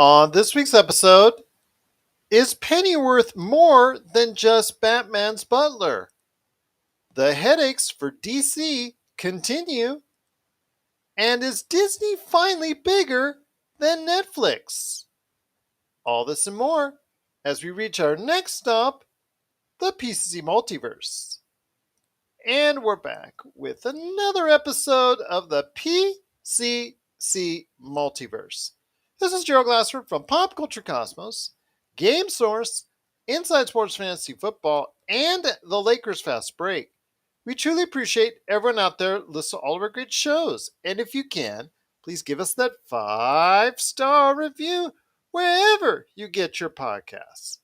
On this week's episode, is Pennyworth more than just Batman's butler? The headaches for DC continue, and is Disney finally bigger than Netflix? All this and more as we reach our next stop, the PCC Multiverse. And we're back with another episode of the PCC Multiverse. This is Gerald Glassford from Pop Culture Cosmos, Game Source, Inside Sports Fantasy Football, and the Lakers Fast Break. We truly appreciate everyone out there listening to all of our great shows. And if you can, please give us that 5-star review wherever you get your podcasts.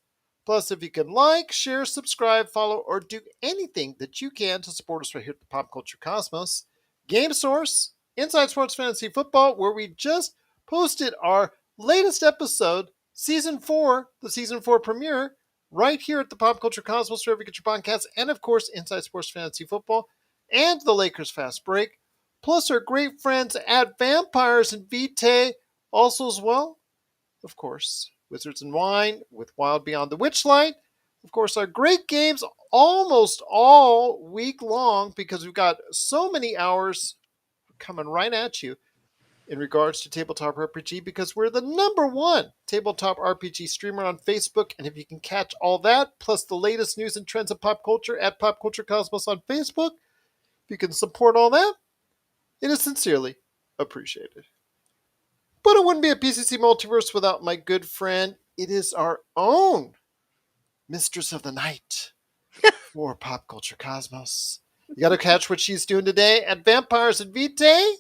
Plus, if you can like, share, subscribe, follow, or do anything that you can to support us right here at the Pop Culture Cosmos, Game Source, Inside Sports Fantasy Football, where we just posted our latest episode, Season 4, the Season 4 premiere, right here at the Pop Culture Cosmos, wherever you get your podcasts, and of course, Inside Sports Fantasy Football, and the Lakers Fast Break, plus our great friends at Vampires and Vitae, also as well, of course, Wizards and Wine with Wild Beyond the Witchlight. Of course, our great games almost all week long because we've got so many hours coming right at you in regards to Tabletop RPG because we're the #1 Tabletop RPG streamer on Facebook. And if you can catch all that, plus the latest news and trends of pop culture at Pop Culture Cosmos on Facebook, if you can support all that, it is sincerely appreciated. But it wouldn't be a PCC Multiverse without my good friend. It is our own Mistress of the Night for Pop Culture Cosmos. You got to catch what she's doing today at Vampires and Vitae.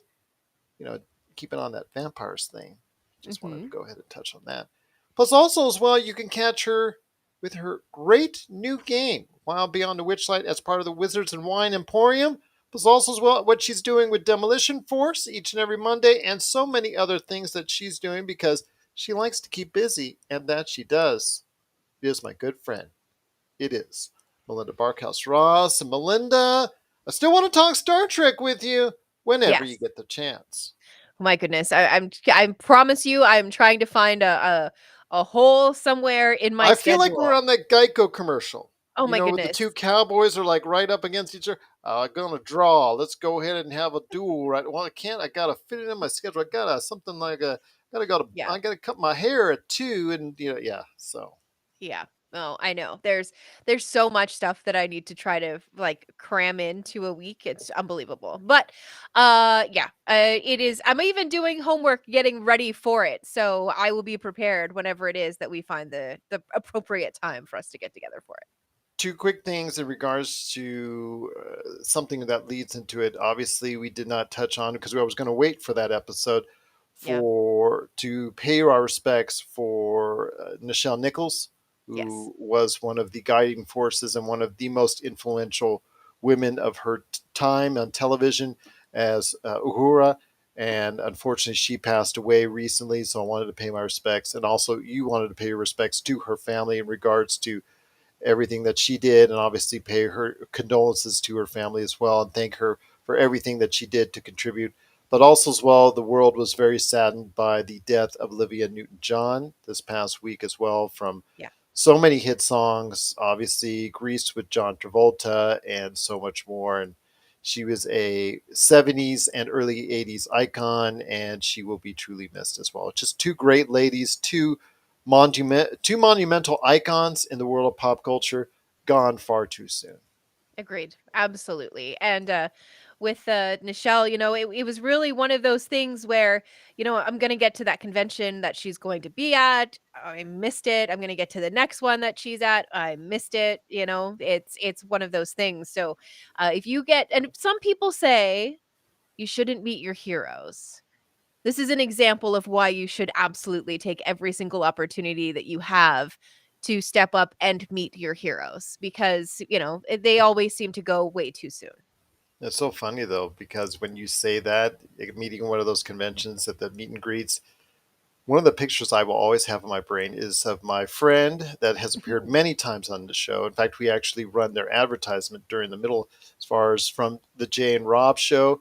You know, keeping on that vampires thing. Just wanted to go ahead and touch on that. Plus, also as well, you can catch her with her great new game, Wild Beyond the Witchlight, as part of the Wizards and Wine Emporium. Plus, also as well, what she's doing with Demolition Force each and every Monday, and so many other things that she's doing because she likes to keep busy, and that she does. It is my good friend. It is Melinda Barkhouse Ross. And Melinda, I still want to talk Star Trek with you whenever you get the chance. Oh my goodness, I promise you, I'm trying to find a hole somewhere in my schedule. I feel like we're on that Geico commercial. Oh my goodness. The two cowboys are like right up against each other. I'm gonna draw. Let's go ahead and have a duel, right? Well, I can't. I gotta fit it in my schedule. I gotta something like a. I gotta cut my hair at 2, and yeah. So. Yeah. Oh, I know. There's so much stuff that I need to try to like cram into a week. It's unbelievable. But it is. I'm even doing homework getting ready for it. So I will be prepared whenever it is that we find the appropriate time for us to get together for it. 2 quick things in regards to something that leads into it. Obviously, we did not touch on because I was going to wait for that episode to pay our respects for Nichelle Nichols, who was one of the guiding forces and one of the most influential women of her time on television as Uhura. And unfortunately, she passed away recently, so I wanted to pay my respects. And also, you wanted to pay your respects to her family in regards to everything that she did, and obviously pay her condolences to her family as well, and thank her for everything that she did to contribute. But also as well, the world was very saddened by the death of Olivia Newton-John this past week as well, from so many hit songs, obviously Grease with John Travolta, and so much more. And she was a 70s and early 80s icon, and she will be truly missed as well. Just 2 great ladies, two monumental icons in the world of pop culture, gone far too soon. Agreed. Absolutely. And with Nichelle, it was really one of those things where, I'm going to get to that convention that she's going to be at. I missed it. I'm going to get to the next one that she's at. I missed it. It's one of those things. So if you get, and some people say you shouldn't meet your heroes. This is an example of why you should absolutely take every single opportunity that you have to step up and meet your heroes because, they always seem to go way too soon. It's so funny, though, because when you say that, meeting one of those conventions at the meet and greets, one of the pictures I will always have in my brain is of my friend that has appeared many times on the show. In fact, we actually run their advertisement during the middle, as far as from the Jay and Rob show,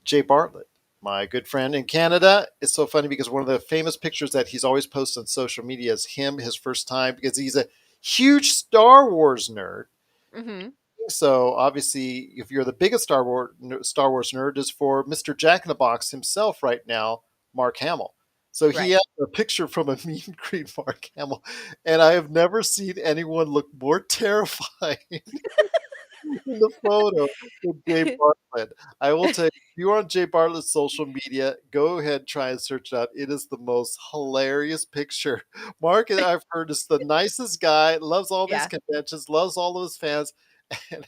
Jay Bartlett, My good friend in Canada. It's so funny because one of the famous pictures that he's always posted on social media is him, his first time, because he's a huge Star Wars nerd. Mhm. So obviously, if you're the biggest Star Wars nerd, is for Mr. Jack in the Box himself right now, Mark Hamill. So he Right. has a picture from a meet and greet Mark Hamill, and I have never seen anyone look more terrifying in the photo with Jay Bartlett. I will tell you, if you're on Jay Bartlett's social media, go ahead and try and search it out. It is the most hilarious picture. Mark, I've heard, is the nicest guy, loves all these Yeah. conventions, loves all of his fans. And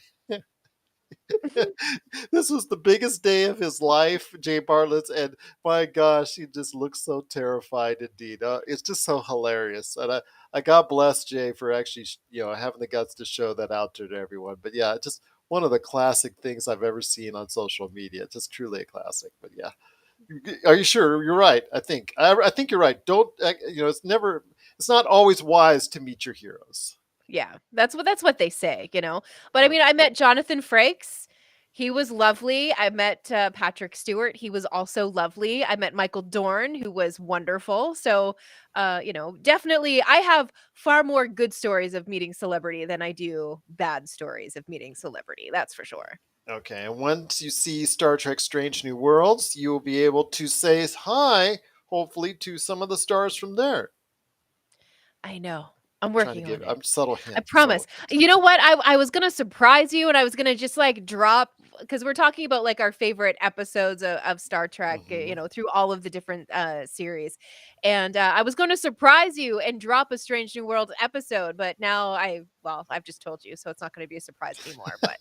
this was the biggest day of his life, Jay Bartlett's, and my gosh, he just looks so terrified indeed. It's just so hilarious, and I God bless Jay for actually, having the guts to show that out to everyone. But yeah, it's just one of the classic things I've ever seen on social media. It's just truly a classic. But yeah, are you sure? You're right. I think you're right. Don't it's not always wise to meet your heroes. Yeah, that's what they say, you know? But I mean, I met Jonathan Frakes. He was lovely. I met, Patrick Stewart. He was also lovely. I met Michael Dorn, who was wonderful. So, definitely I have far more good stories of meeting celebrity than I do bad stories of meeting celebrity, that's for sure. Okay, and once you see Star Trek Strange New Worlds, you will be able to say hi, hopefully, to some of the stars from there. I know. I'm Trying to working give on it. subtle I hint, promise. subtle hint. You know what? I was gonna surprise you, and I was gonna just like drop because we're talking about like our favorite episodes of Star Trek, Hmm. through all of the different series, and I was going to surprise you and drop a Strange New Worlds episode, but now I've just told you, so it's not going to be a surprise anymore. But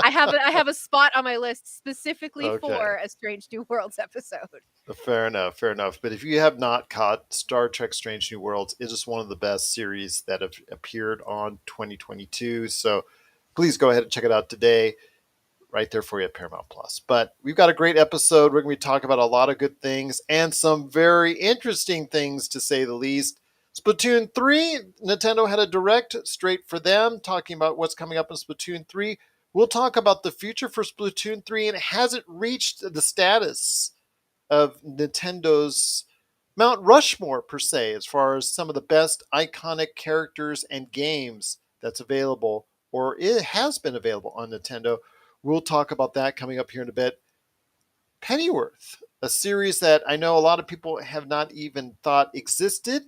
I have a spot on my list specifically Okay, for a Strange New Worlds episode. fair enough, fair enough. But if you have not caught Star Trek Strange New Worlds, it is one of the best series that have appeared on 2022. So please go ahead and check it out today. Right there for you at Paramount Plus. But we've got a great episode. We're going to be talking about a lot of good things and some very interesting things, to say the least. Splatoon 3, Nintendo had a direct straight for them, talking about what's coming up in Splatoon 3. We'll talk about the future for Splatoon 3, and has it reached the status of Nintendo's Mount Rushmore, per se, as far as some of the best iconic characters and games that's available, or it has been available on Nintendo. We'll talk about that coming up here in a bit. Pennyworth, a series that I know a lot of people have not even thought existed,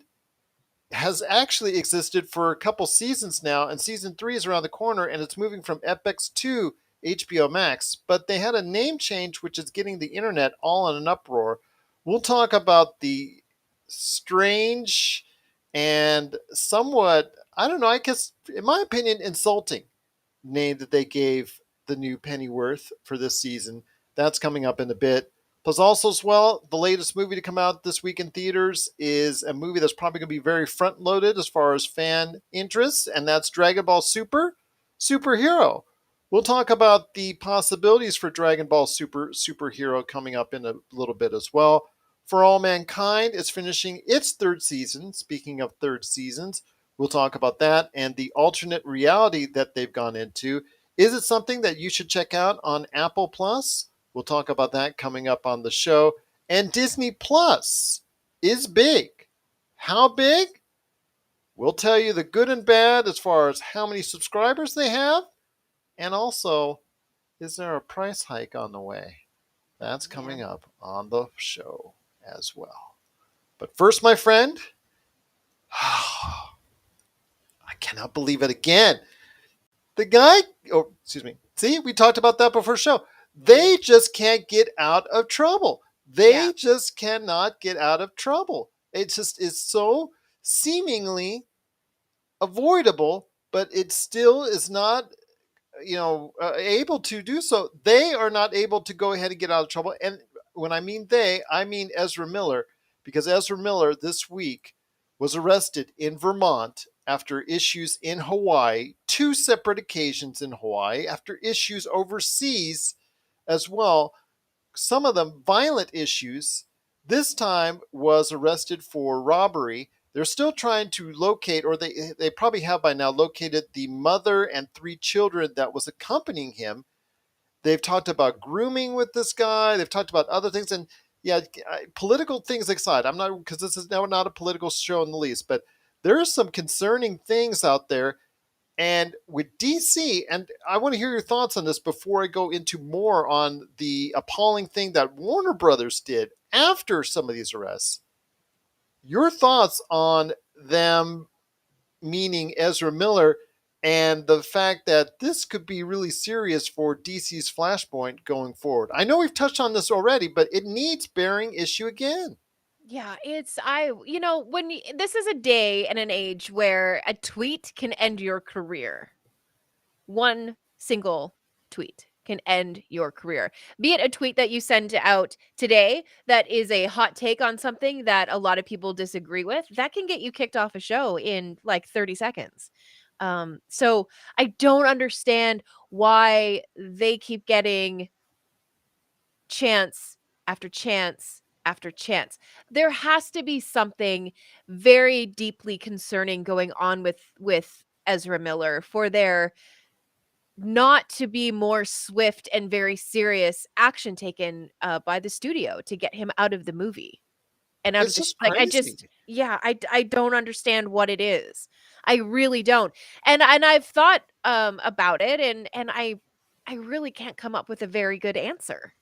has actually existed for a couple seasons now, and season 3 is around the corner, and it's moving from Epix to HBO Max. But they had a name change, which is getting the internet all in an uproar. We'll talk about the strange and somewhat, I don't know, I guess, in my opinion, insulting name that they gave the new Pennyworth for this season. That's coming up in a bit. Plus, also as well, the latest movie to come out this week in theaters is a movie that's probably going to be very front loaded as far as fan interest, and that's Dragon Ball Super Superhero. We'll talk about the possibilities for Dragon Ball Superhero coming up in a little bit as well. For All Mankind is finishing its third season. Speaking of third seasons, we'll talk about that and the alternate reality that they've gone into. Is it something that you should check out on Apple Plus? We'll talk about that coming up on the show. And Disney Plus is big. How big? We'll tell you the good and bad as far as how many subscribers they have. And also, is there a price hike on the way? That's coming Man. up on the show as well. But first, my friend, I cannot believe it again. The guy, oh, excuse me. See, we talked about that before show. Mhm. They just can't get out of trouble. Yeah. They just cannot get out of trouble. It just is so seemingly avoidable, but it still is not, able to do so. They are not able to go ahead and get out of trouble. And when I mean they, I mean Ezra Miller, because Ezra Miller this week was arrested in Vermont after issues in Hawaii, two separate occasions in Hawaii, after issues overseas as well, some of them violent issues. This time was arrested for robbery. They're still trying to locate, or they probably have by now located the mother and three children that was accompanying him. They've talked about grooming with this guy. They've talked about other things, and yeah, political things aside, I'm not, because this is now not a political show in the least, but there are some concerning things out there. And with DC, and I want to hear your thoughts on this before I go into more on the appalling thing that Warner Brothers did after some of these arrests. Your thoughts on them, meaning Ezra Miller, and the fact that this could be really serious for DC's Flashpoint going forward. I know we've touched on this already, but it needs bearing issue again. Yeah, it's I you know, this is a day and an age where a tweet can end your career. One single tweet can end your career. Be it a tweet that you send out today that is a hot take on something that a lot of people disagree with, that can get you kicked off a show in like 30 seconds. So I don't understand why they keep getting chance after chance after chance. There has to be something very deeply concerning going on with Ezra Miller for there not to be more swift and very serious action taken by the studio to get him out of the movie and out of It's the just like I crazy. just yeah I don't understand what it is. I really don't. And I've thought about it and I really can't come up with a very good answer.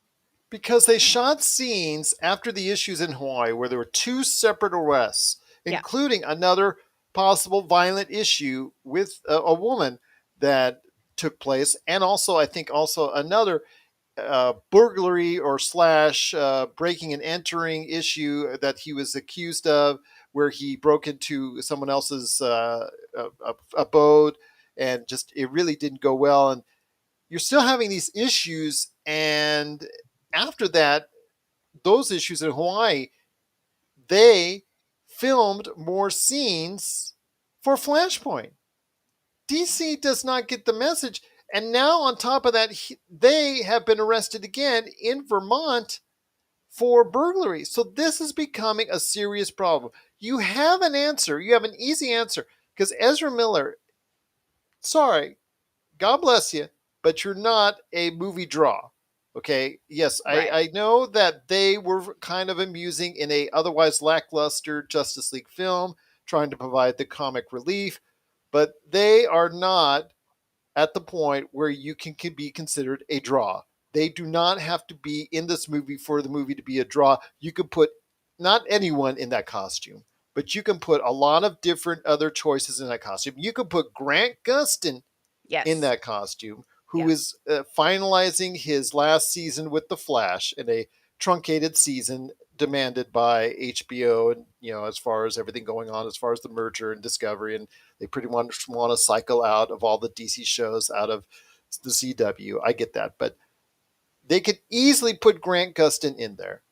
Because they shot scenes after the issues in Hawaii where there were two separate arrests, Yeah. including another possible violent issue with a woman that took place, and also I think also another burglary or slash breaking and entering issue that he was accused of, where he broke into someone else's abode, and just it really didn't go well. And you're still having these issues, and after that, those issues in Hawaii, they filmed more scenes for Flashpoint. DC does not get the message. And now, on top of that, they have been arrested again in Vermont for burglary. So, this is becoming a serious problem. You have an answer, you have an easy answer, because Ezra Miller, sorry, God bless you, but you're not a movie draw. Okay. Yes, Right. I know that they were kind of amusing in a otherwise lackluster Justice League film, trying to provide the comic relief, but they are not at the point where you can be considered a draw. They do not have to be in this movie for the movie to be a draw. You could put not anyone in that costume, but you can put a lot of different other choices in that costume. You could put Grant Gustin in Yes. that costume, who Yeah. is finalizing his last season with The Flash in a truncated season demanded by HBO, and as far as everything going on, as far as the merger and Discovery, and they pretty much want to cycle out of all the DC shows out of the CW. I get that, but they could easily put Grant Gustin in there,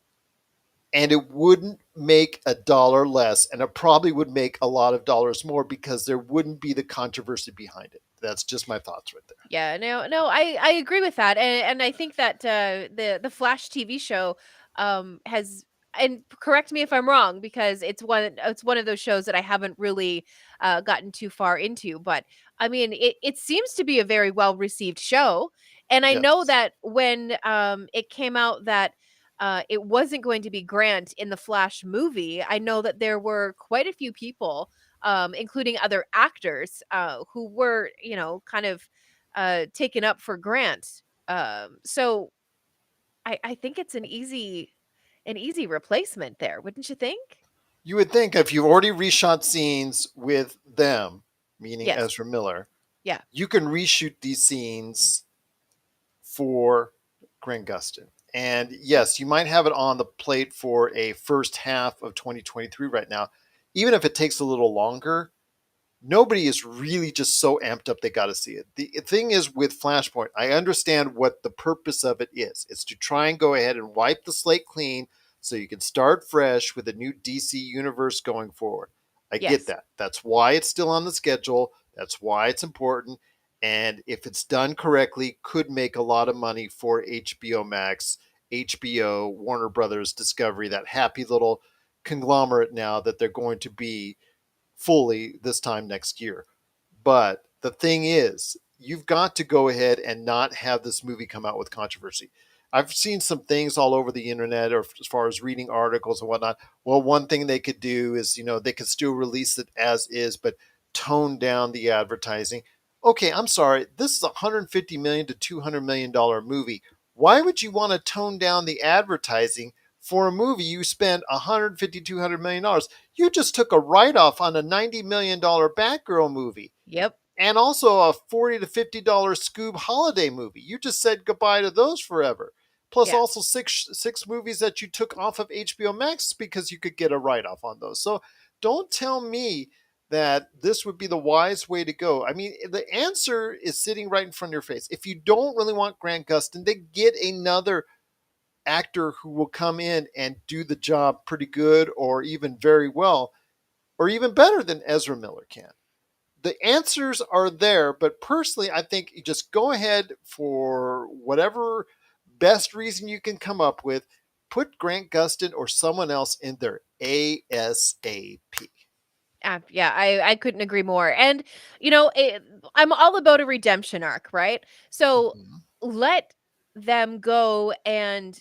and it wouldn't make a dollar less, and it probably would make a lot of dollars more because there wouldn't be the controversy behind it. That's just my thoughts right there. Yeah, no, I agree with that, and I think that the Flash TV show has and correct me if I'm wrong because it's one of those shows that I haven't really gotten too far into, but I mean it seems to be a very well received show, and I know Yes. that when it came out that it wasn't going to be Grant in the Flash movie, I know that there were quite a few people including other actors who were, kind of taken up for Grant. So I think it's an easy replacement there, wouldn't you think? You would think if you've already reshot scenes with them, meaning Yes. Ezra Miller, Yeah. you can reshoot these scenes for Grant Gustin. And yes, you might have it on the plate for a first half of 2023 right now. Even if it takes a little longer, nobody is really just so amped up they got to see it. The thing is with Flashpoint, I understand what the purpose of it is. It's to try and go ahead and wipe the slate clean so you can start fresh with a new DC universe going forward. I get Yes. that. That's why it's still on the schedule. That's why it's important. And if it's done correctly, could make a lot of money for HBO Max, HBO, Warner Brothers, Discovery, that happy little conglomerate now that they're going to be fully this time next year. But the thing is, you've got to go ahead and not have this movie come out with controversy. I've seen some things all over the internet, or as far as reading articles and whatnot. Well, one thing they could do is, they could still release it as is, but tone down the advertising. Okay, I'm sorry. This is a $150 million to $200 million movie. Why would you want to tone down the advertising for a movie you spent $150 to $200 million? You just took a write off on a $90 million Batgirl movie, Yep. and also a $40 to $50 Scoob holiday movie. You just said goodbye to those forever. Plus, Yeah. also six movies that you took off of HBO Max because you could get a write off on those. So don't tell me that this would be the wise way to go. I mean, the answer is sitting right in front of your face. If you don't really want Grant Gustin, then get another actor who will come in and do the job pretty good, or even very well, or even better than Ezra Miller can. The answers are there, but personally, I think you just go ahead for whatever best reason you can come up with. Put Grant Gustin or someone else in there ASAP. Yeah, I couldn't agree more. And I'm all about a redemption arc, right? So Mhm. let them go and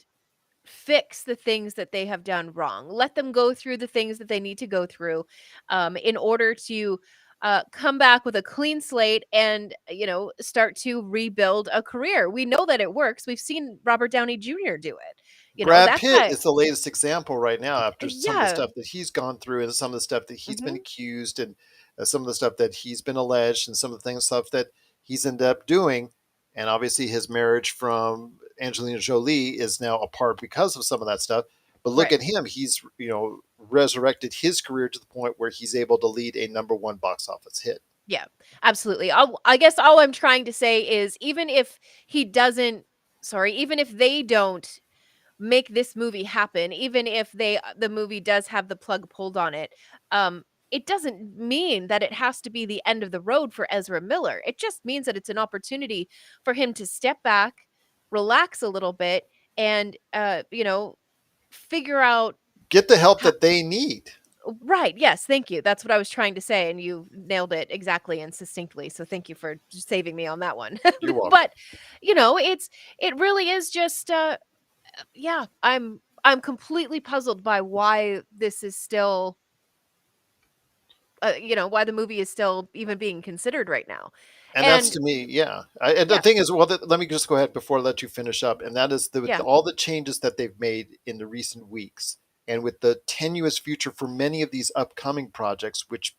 fix the things that they have done wrong. Let them go through the things that they need to go through, in order to come back with a clean slate and start to rebuild a career. We know that it works. We've seen Robert Downey Jr. do it. Brad That Pitt guy. is the latest example right now after some of the Yeah. stuff that he's gone through, and some of the stuff that he's been Hmm. accused, and some of the stuff that he's been alleged, and some of the things stuff that he's ended up doing. And obviously his marriage from Angelina Jolie is now apart because of some of that stuff. But look Right. at him. He's, resurrected his career to the point where he's able to lead a number one box office hit. Yeah, absolutely. I guess all I'm trying to say is even if he doesn't, sorry, even if they don't make this movie happen, even if the movie does have the plug pulled on it, it doesn't mean that it has to be the end of the road for Ezra Miller. It just means that it's an opportunity for him to step back, relax a little bit, and figure out Get the help how. that they need. Right, yes, thank you. That's what I was trying to say, and you nailed it exactly and succinctly, so thank you for just saving me on that one. You're welcome. But, it really is just, yeah, I'm completely puzzled by why this is still, why the movie is still even being considered right now. And that's And to me, yeah. And the yeah, thing is, well, let me just go ahead before I let you finish up. And that is with yeah, all the changes that they've made in the recent weeks, and with the tenuous future for many of these upcoming projects, which,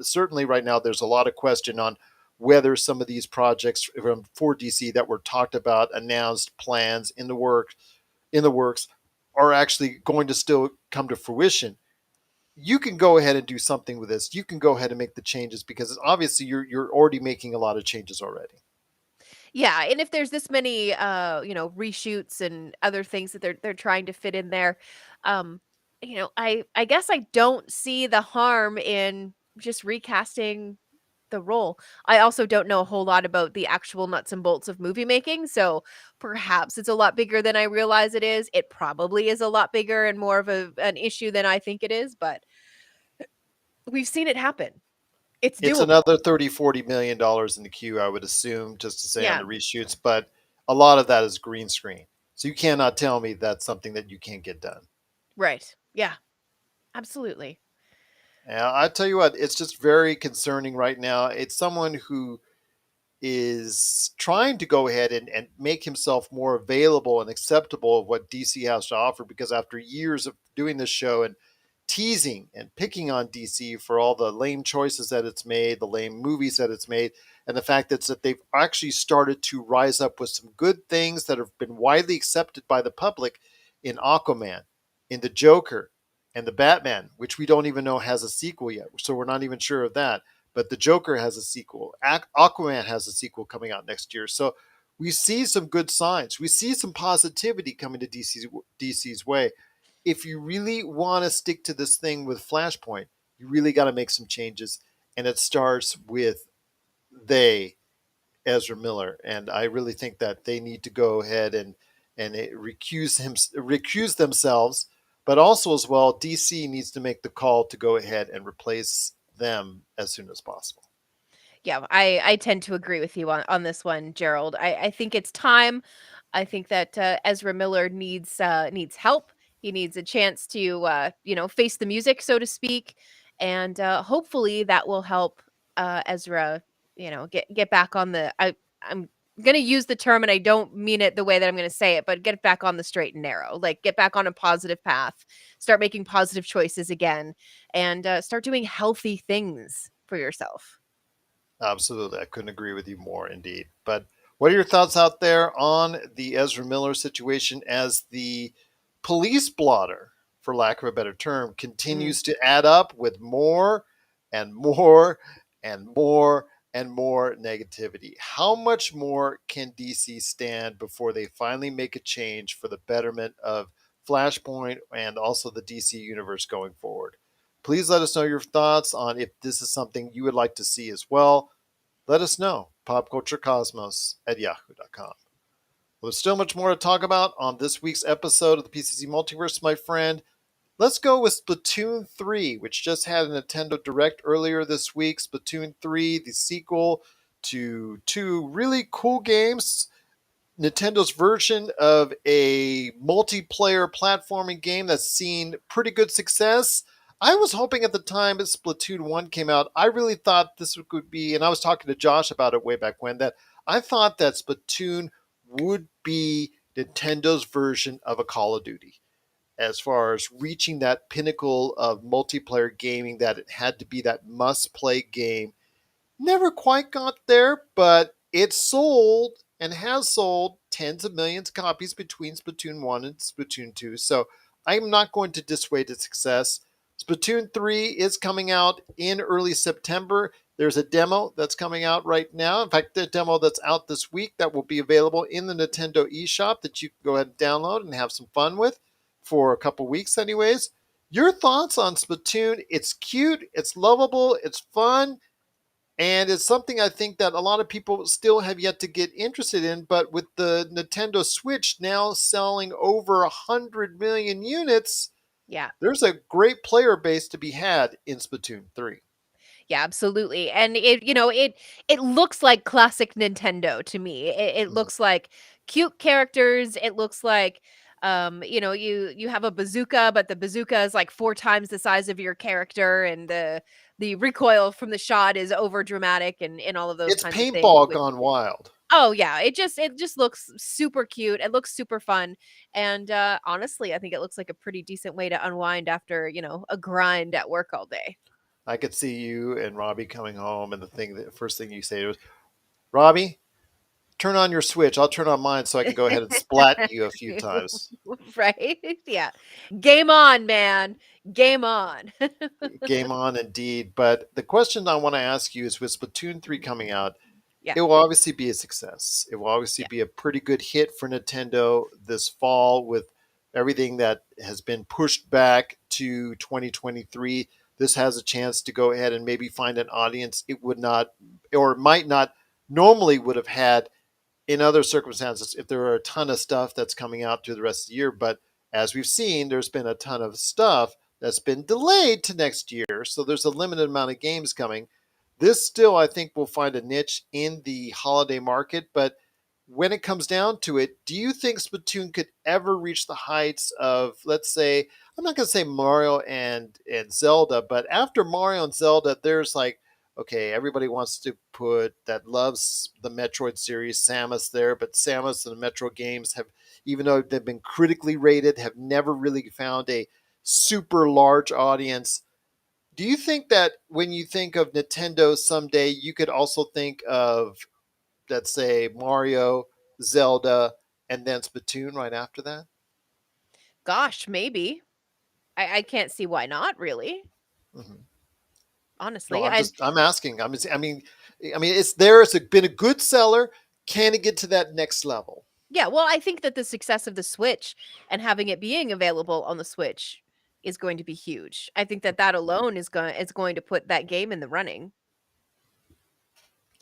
certainly right now there's a lot of question on whether some of these projects from for DC that were talked about, announced, plans in the works, are actually going to still come to fruition. You can go ahead and do something with this. You can go ahead and make the changes, because obviously you're already making a lot of changes already. yeah, and if there's this many, reshoots and other things that they're trying to fit in there, um, I guess I don't see the harm in just recasting the role. I also don't know a whole lot about the actual nuts and bolts of movie making, so perhaps it's a lot bigger than I realize it is. It probably is a lot bigger and more of an issue than I think it is, but we've seen it happen. It's It's doable. another 30-40 million dollars in the queue, I would assume, just to say, on Yeah, the reshoots, but a lot of that is green screen. So you cannot tell me that's something that you can't get done. right. Yeah, absolutely. And I tell you what, it's just very concerning right now. It's someone who is trying to go ahead and make himself more available and acceptable of what DC has to offer, because after years of doing this show and teasing and picking on DC for all the lame choices that it's made, the lame movies that it's made, and the fact that they've actually started to rise up with some good things that have been widely accepted by the public in Aquaman, in the Joker, and the Batman, which we don't even know has a sequel yet. So we're not even sure of that. But the Joker has a sequel. Aquaman has a sequel coming out next year. So we see some good signs. We see some positivity coming to DC's way. If you really want to stick to this thing with Flashpoint, you really got to make some changes. And it starts with they, Ezra Miller. And I really think that they need to go ahead and recuse themselves. But also, as well, DC needs to make the call to go ahead and replace them as soon as possible. Yeah, I tend to agree with you on this one, Gerald. I think it's time. I think that Ezra Miller needs help. He needs a chance to face the music, so to speak, and hopefully that will help Ezra get back on the. I'm gonna use the term, and I don't mean it the way that I'm gonna say it, but get back on the straight and narrow. Like get back on a positive path. Start making positive choices again, and start doing healthy things for yourself. Absolutely. I couldn't agree with you more, indeed. But what are your thoughts out there on the Ezra Miller situation as the police blotter, for lack of a better term, Mm. continues to add up with more and more and more and more negativity? How much more can DC stand before they finally make a change for the betterment of Flashpoint and also the DC universe going forward? Please let us know your thoughts on if this is something you would like to see as well. Let us know. Popculturecosmos at yahoo.com. Well, there's still much more to talk about on this week's episode of the PCC Multiverse, my friend. Let's go with Splatoon 3, which just had a Nintendo Direct earlier this week. Splatoon 3, the sequel to two really cool games, Nintendo's version of a multiplayer platforming game that's seen pretty good success. I was hoping at the time as Splatoon 1 came out, I really thought this would be, and I was talking to Josh about it way back when, that I thought that Splatoon would be Nintendo's version of a Call of Duty as far as reaching that pinnacle of multiplayer gaming, that it had to be that must play game. Never quite got there, but it sold and has sold tens of millions of copies between Splatoon 1 and Splatoon 2. So I'm not going to dissuade its success. Splatoon 3 is coming out in early September. There's a demo that's coming out right now. In fact, the demo that's out this week that will be available in the Nintendo eShop that you can go ahead and download and have some fun with for a couple weeks, anyways. Your thoughts on Splatoon? It's cute, it's lovable, it's fun, and it's something I think that a lot of people still have yet to get interested in. But with the Nintendo Switch now selling over 100 million units, Yeah. there's a great player base to be had in Splatoon 3. Yeah, absolutely. And it looks like classic Nintendo to me. It Mhm. looks like cute characters. It looks like you have a bazooka, but the bazooka is like four times the size of your character, and the recoil from the shot is over dramatic, and all of those It's kinds of things paintball with. gone wild. Oh yeah, it just looks super cute. It looks super fun. And honestly, I think it looks like a pretty decent way to unwind after, a grind at work all day. I could see you and Robbie coming home, and the first thing you say was, "Robbie, turn on your Switch. I'll turn on mine so I can go ahead and splat you a few times." Right? Yeah. Game on, man. Game on. Game on, indeed. But the question I want to ask you is, with Splatoon 3 coming out, Yeah. it will obviously be a success. It will obviously Yeah. be a pretty good hit for Nintendo this fall with everything that has been pushed back to 2023. This has a chance to go ahead and maybe find an audience it would not, or might not normally would have had in other circumstances if there are a ton of stuff that's coming out through the rest of the year. But as we've seen, there's been a ton of stuff that's been delayed to next year. So there's a limited amount of games coming. This still, I think, will find a niche in the holiday market. But when it comes down to it, do you think Splatoon could ever reach the heights of, let's say, I'm not going to say Mario and Zelda, but after Mario and Zelda, there's like, okay, everybody wants to put that loves the Metroid series, Samus there, but Samus and the Metro games have, even though they've been critically rated, have never really found a super large audience. Do you think that when you think of Nintendo someday, you could also think of, let's say, Mario, Zelda, and then Splatoon right after that? Gosh, maybe. I can't see why not, really. Mm-hmm. No, Honestly. I'm And just, I'm asking. I mean, it's there. It's been a good seller. Can it get to that next level? yeah, well, I think that the success of the Switch and having it being available on the Switch is going to be huge. I think that that alone is going to put that game in the running,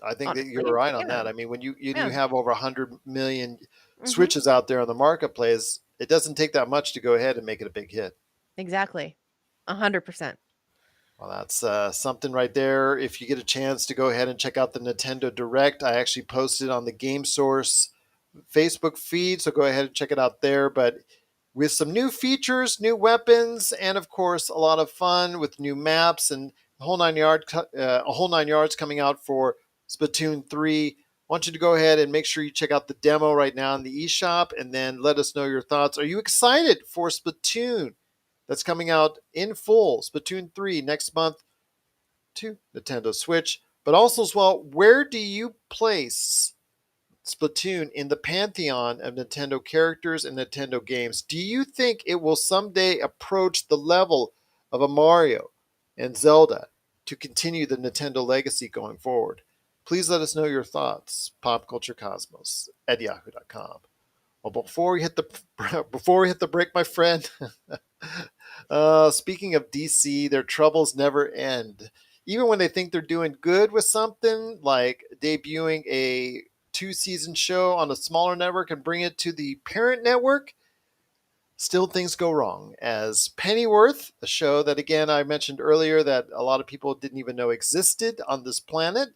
I think that you're honestly. right on Yeah. that. I mean, when you Yeah. have over 100 million Mhm. switches out there on the marketplace, it doesn't take that much to go ahead and make it a big hit. Exactly. 100%. Well, that's something right there. If you get a chance to go ahead and check out the Nintendo Direct, I actually posted on the Game Source Facebook feed, so go ahead and check it out there. But with some new features, new weapons, and of course a lot of fun with new maps and a whole 9 yards coming out for Splatoon 3. I want you to go ahead and make sure you check out the demo right now in the eShop, and then let us know your thoughts. Are you excited for Splatoon? That's coming out in full, Splatoon 3 next month to Nintendo Switch. But also as well, where do you place Splatoon in the pantheon of Nintendo characters and Nintendo games? Do you think it will someday approach the level of a Mario and Zelda to continue the Nintendo legacy going forward? Please let us know your thoughts. Popculturecosmos at yahoo.com. Well, before we hit the before we hit the break, my friend, speaking of DC, their troubles never end. Even when they think they're doing good with something, like debuting a two-season show on a smaller network and bring it to the parent network, still things go wrong. As Pennyworth, a show that again I mentioned earlier that a lot of people didn't even know existed on this planet,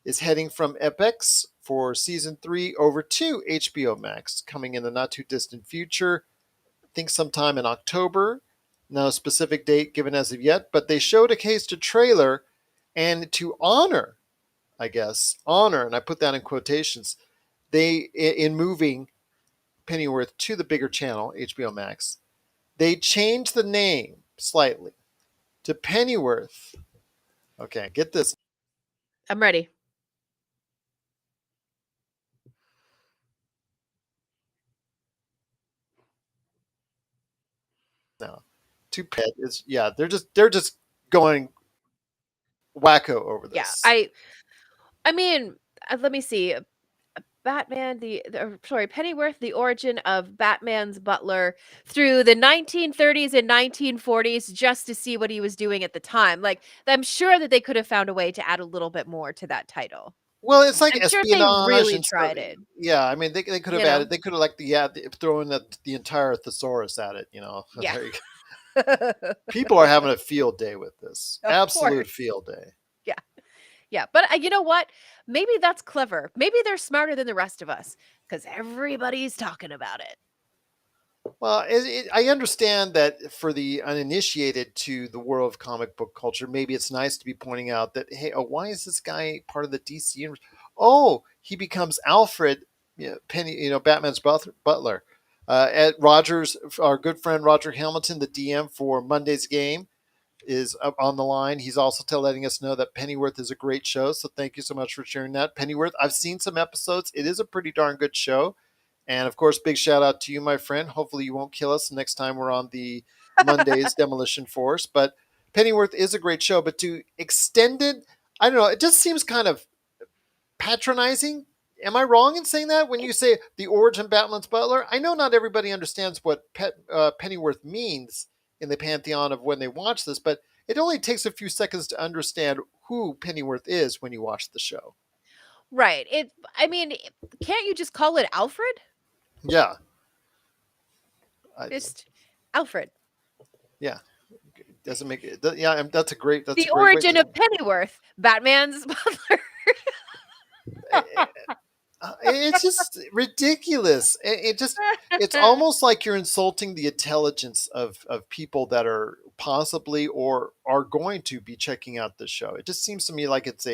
is heading from Epix for season 3 over to HBO Max, coming in the not too distant future. I think sometime in October. No specific date given as of yet, but they showed a case to trailer, and to honor, I guess, honor, and I put that in quotations, they, in moving Pennyworth to the bigger channel, HBO Max, they changed the name slightly to Pennyworth. Okay, get this I'm ready. now. To Pet is, yeah, they're just going wacko over Yeah. this. I mean, let me see. Batman, sorry, Pennyworth, the origin of Batman's butler through the 1930s and 1940s, just to see what he was doing at the time. Like, I'm sure that they could have found a way to add a little bit more to that title. Well, it's like I'm sure they espionage really and stuff. tried it, Yeah, I mean, they could have you know? added, they could have like thrown the entire thesaurus at it. Yeah. There you go. People are having a field day with this. Of Absolute course. field day. Yeah. Yeah. But you know what? Maybe that's clever. Maybe they're smarter than the rest of us because everybody's talking about it. Well, I understand that for the uninitiated to the world of comic book culture, maybe it's nice to be pointing out that, hey, oh, why is this guy part of the DC universe? Oh, he becomes Alfred, Penny, Batman's butler. At Rogers, our good friend Roger Hamilton, the DM for Monday's game, is up on the line. He's also letting us know that Pennyworth is a great show. So thank you so much for sharing that. Pennyworth, I've seen some episodes. It is a pretty darn good show. And of course, big shout out to you, my friend. Hopefully, you won't kill us next time we're on the Monday's Demolition Force. But Pennyworth is a great show. But to extend it, I don't know. It just seems kind of patronizing. Am I wrong in saying that when you say the origin Batman's butler? I know not everybody understands what Pennyworth means in the pantheon of when they watch this, but it only takes a few seconds to understand who Pennyworth is when you watch the show. Right. I mean, can't you just call it Alfred? Yeah, I, Just Alfred. yeah, doesn't make it. Yeah, that's a The great way origin to. of Pennyworth, Batman's butler. It's just ridiculous. It's almost like you're insulting the intelligence of people that are possibly or are going to be checking out this show. It just seems to me like it's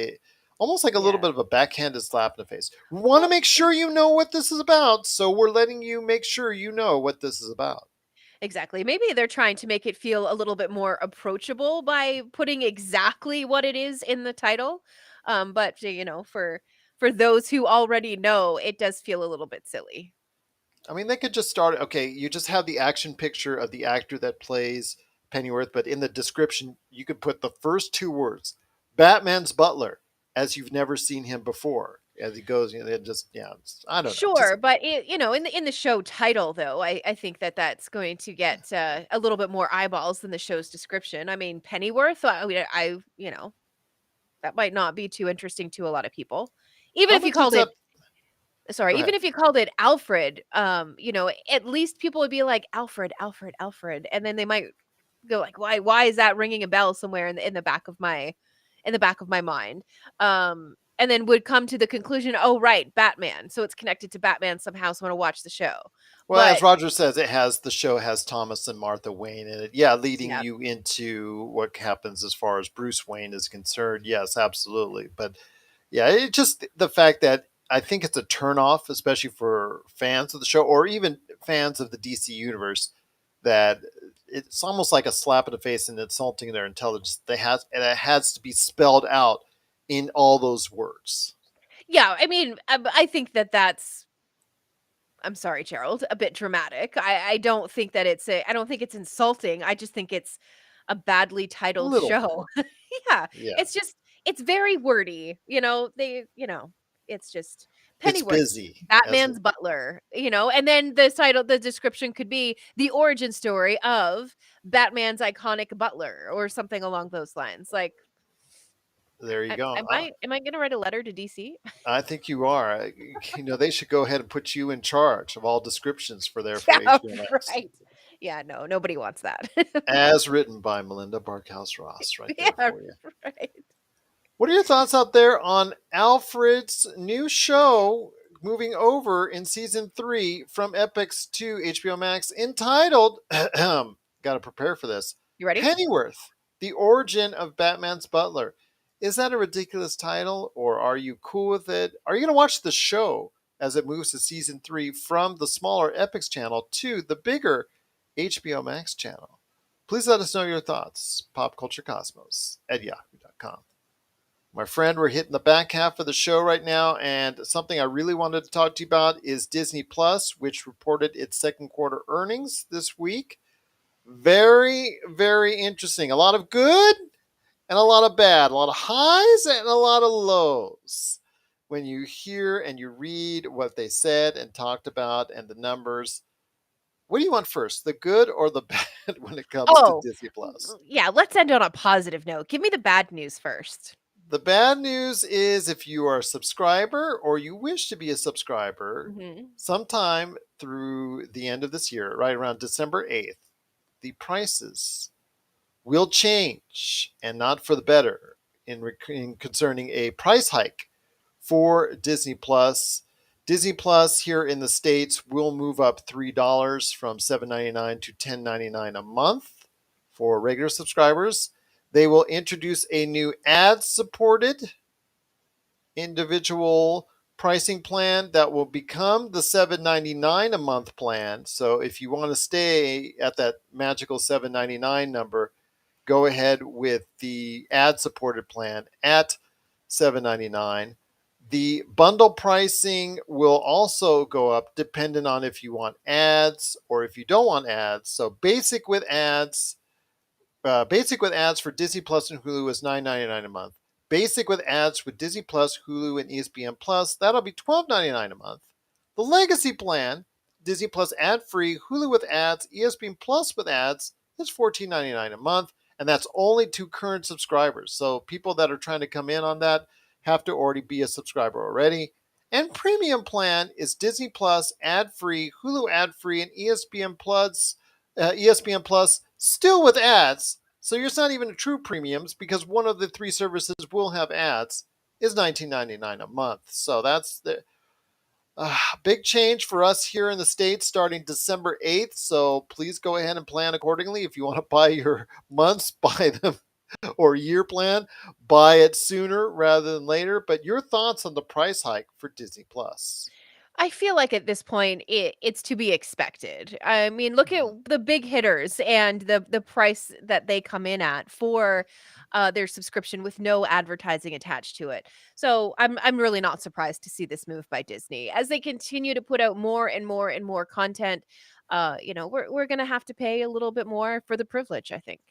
almost like a little Yeah. bit of a backhanded slap in the face. We want to Well, make sure you know what this is about, so we're letting you make sure you know what this is about. exactly. Maybe they're trying to make it feel a little bit more approachable by putting exactly what it is in the title. But for those who already know, it does feel a little bit silly. I mean, they could just start. Okay, you just have the action picture of the actor that plays Pennyworth, but in the description, you could put the first two words Batman's butler, as you've never seen him before. As he goes, it just, yeah, I don't know. Just, Sure, but in the show title though, I think that that's going to get a little bit more eyeballs than the show's description. I mean, Pennyworth, that might not be too interesting to a lot of people. Even how if you much called it's it up? sorry, Go even ahead. if you called it Alfred, at least people would be like Alfred, Alfred, Alfred, and then they might go like, why is that ringing a bell somewhere in the back of my mind? And then would come to the conclusion, oh right, Batman. So it's connected to Batman somehow, so I'm gonna watch the show. Well, as But Roger says, the show has Thomas and Martha Wayne in it. Yeah, leading yeah. you into what happens as far as Bruce Wayne is concerned. Yes, absolutely. But yeah, it just the fact that I think it's a turnoff, especially for fans of the show or even fans of the DC universe, that it's almost like a slap in the face and insulting their intelligence. And it has to be spelled out in all those words. Yeah, I mean, I think that's I'm sorry, Gerald, a bit dramatic. I don't think that I don't think it's insulting. I just think it's a badly titled Little, show. Yeah, yeah, it's just it's very wordy. It's just it's Pennyworth, busy as Batman's butler. And then the description could be the origin story of Batman's iconic butler or something along those lines. Like, there you go. am I going to write a letter to DC? I think you are. They should go ahead and put you in charge of all descriptions for Yeah, HBO Max, right. Yeah, no, nobody wants that. as written by Melinda Barkhouse Ross, right there Yeah, for you. right. What are your thoughts out there on Alfred's new show moving over in season 3 from Epix to HBO Max entitled, got to prepare for this, You ready? Pennyworth, The Origin of Batman's Butler? Is that a ridiculous title or are you cool with it? Are you going to watch the show as it moves to season 3 from the smaller Epix channel to the bigger HBO Max channel? Please let us know your thoughts. Popculturecosmos@yahoo.com. My friend, we're hitting the back half of the show right now, and something I really wanted to talk to you about is Disney Plus, which reported its second quarter earnings this week. Very, very interesting. A lot of good and a lot of bad, a lot of highs and a lot of lows. When you hear and you read what they said and talked about and the numbers, what do you want first, the good or the bad when it comes to Oh, Disney Plus? yeah, let's end on a positive note. Give me the bad news first. The bad news is if you are a subscriber or you wish to be a subscriber Mhm. sometime through the end of this year, right around December 8th, the prices will change and not for the better in concerning a price hike for Disney Plus. Disney Plus here in the States will move up $3 from $7.99 to $10.99 a month for regular subscribers. They will introduce a new ad supported individual pricing plan that will become the $7.99 a month plan. So if you want to stay at that magical $7.99 number, go ahead with the ad supported plan at $7.99. The bundle pricing will also go up depending on if you want ads or if you don't want ads. So basic with ads for Disney Plus and Hulu is $9.99 a month. Basic with ads with Disney Plus, Hulu, and ESPN Plus, that'll be $12.99 a month. The Legacy plan, Disney Plus ad free, Hulu with ads, ESPN Plus with ads, is $14.99 a month, and that's only to current subscribers. So people that are trying to come in on that have to already be a subscriber already. And premium plan is Disney Plus ad free, Hulu ad free, and ESPN Plus still with ads. So it's not even a true premiums because one of the three services will have ads is $19.99 a month. So that's the big change for us here in the States starting December 8th. So please go ahead and plan accordingly. If you want to buy your months, buy them or year plan, buy it sooner rather than later. But your thoughts on the price hike for Disney Plus? I feel like at this point it's to be expected. I mean, look at the big hitters and the price that they come in at for their subscription with no advertising attached to it. So I'm really not surprised to see this move by Disney as they continue to put out more and more and more content. We're gonna have to pay a little bit more for the privilege, I think.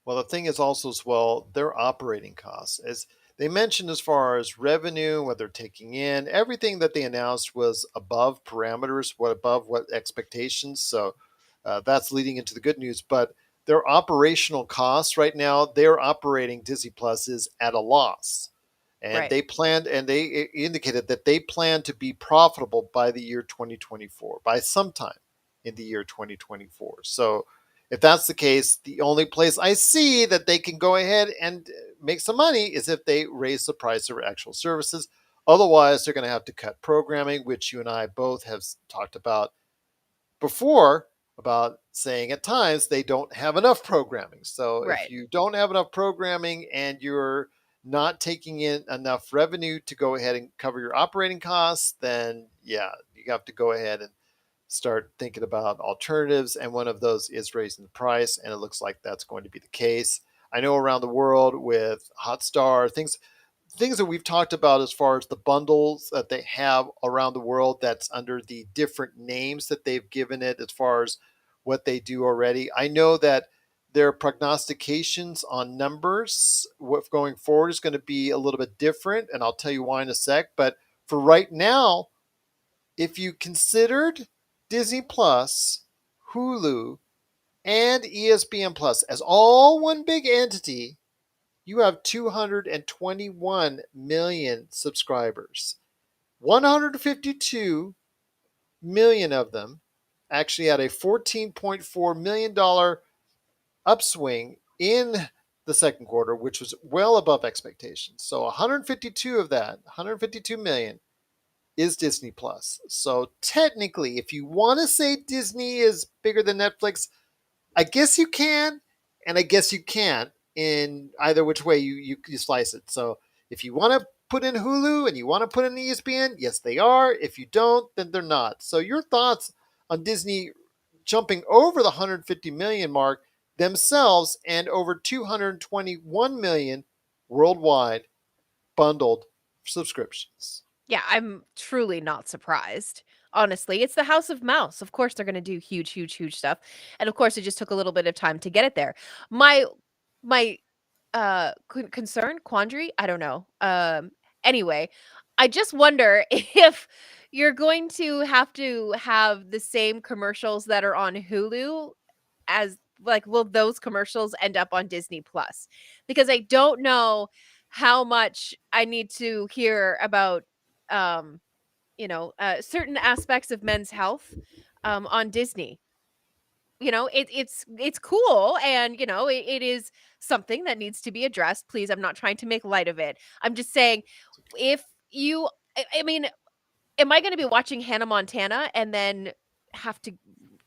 Well, the thing is also as well, their operating costs. As they mentioned, as far as revenue, what they're taking in, everything that they announced was above parameters, above what expectations. So that's leading into the good news. But their operational costs right now, they're operating Disney Plus is at a loss. And Right. they indicated that they plan to be profitable by the year 2024, by sometime in the year 2024. So If that's the case, the only place I see that they can go ahead and make some money is if they raise the price of actual services. Otherwise, they're going to have to cut programming, which you and I both have talked about before, about saying at times they don't have enough programming. So if Right. you don't have enough programming and you're not taking in enough revenue to go ahead and cover your operating costs, then yeah, you have to go ahead and start thinking about alternatives. And one of those is raising the price. And it looks like that's going to be the case. I know around the world with Hotstar, things that we've talked about as far as the bundles that they have around the world that's under the different names that they've given it as far as what they do already. I know that their prognostications on numbers what going forward is going to be a little bit different, and I'll tell you why in a sec. But for right now, if you considered Disney Plus, Hulu, and ESPN Plus as all one big entity, you have 221 million subscribers. 152 million of them actually had a $14.4 million upswing in the second quarter, which was well above expectations. So 152 of that, 152 million, is Disney Plus. So technically, if you want to say Disney is bigger than Netflix, I guess you can, and I guess you can't in either which way you slice it. So if you want to put in Hulu and you want to put in ESPN, yes, they are. If you don't, then they're not. So your thoughts on Disney jumping over the 150 million mark themselves and over 221 million worldwide bundled subscriptions. Yeah, I'm truly not surprised. Honestly, it's the House of Mouse. Of course, they're going to do huge, huge, huge stuff, and of course, it just took a little bit of time to get it there. My my concern, quandary, I don't know. Anyway, I just wonder if you're going to have the same commercials that are on Hulu as like will those commercials end up on Disney Plus? Because I don't know how much I need to hear about um certain aspects of men's health on Disney. It's cool, and it is something that needs to be addressed. Please, I'm not trying to make light of it. I'm just saying, if you I mean, am I going to be watching Hannah Montana and then have to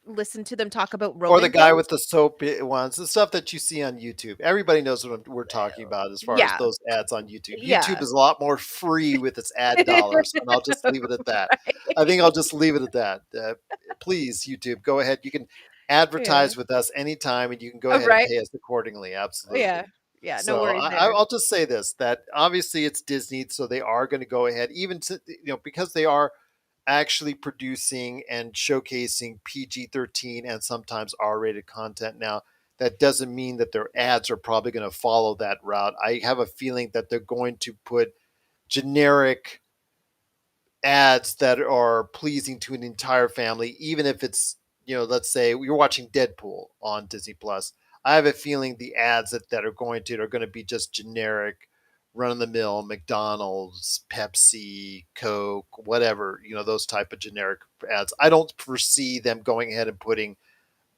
listen to them talk about Or the Roman guy pills? with the soap ones, the stuff that you see on YouTube. Everybody knows what we're talking about as far as Yeah, those ads on YouTube. YouTube yeah. is a lot more free with its ad dollars, and I'll just leave it at that. I think Right. I'll just leave it at that. Please, YouTube, go ahead. You can Yeah. advertise with us anytime, and you can go Oh, aher and right. pay us accordingly. Yeah. Absolutely. Yeah, no So worries there. I'll just say this: that obviously it's Disney, so they are going to go ahead, even to, because they are actually producing and showcasing PG-13 and sometimes R-rated content now. That doesn't mean that their ads are probably going to follow that route. I have a feeling that they're going to put generic ads that are pleasing to an entire family, even if it's, let's say you're watching Deadpool on Disney Plus. I have a feeling the ads that are going to be just generic, run of the mill McDonald's, Pepsi, Coke, whatever, those type of generic ads. I don't foresee them going ahead and putting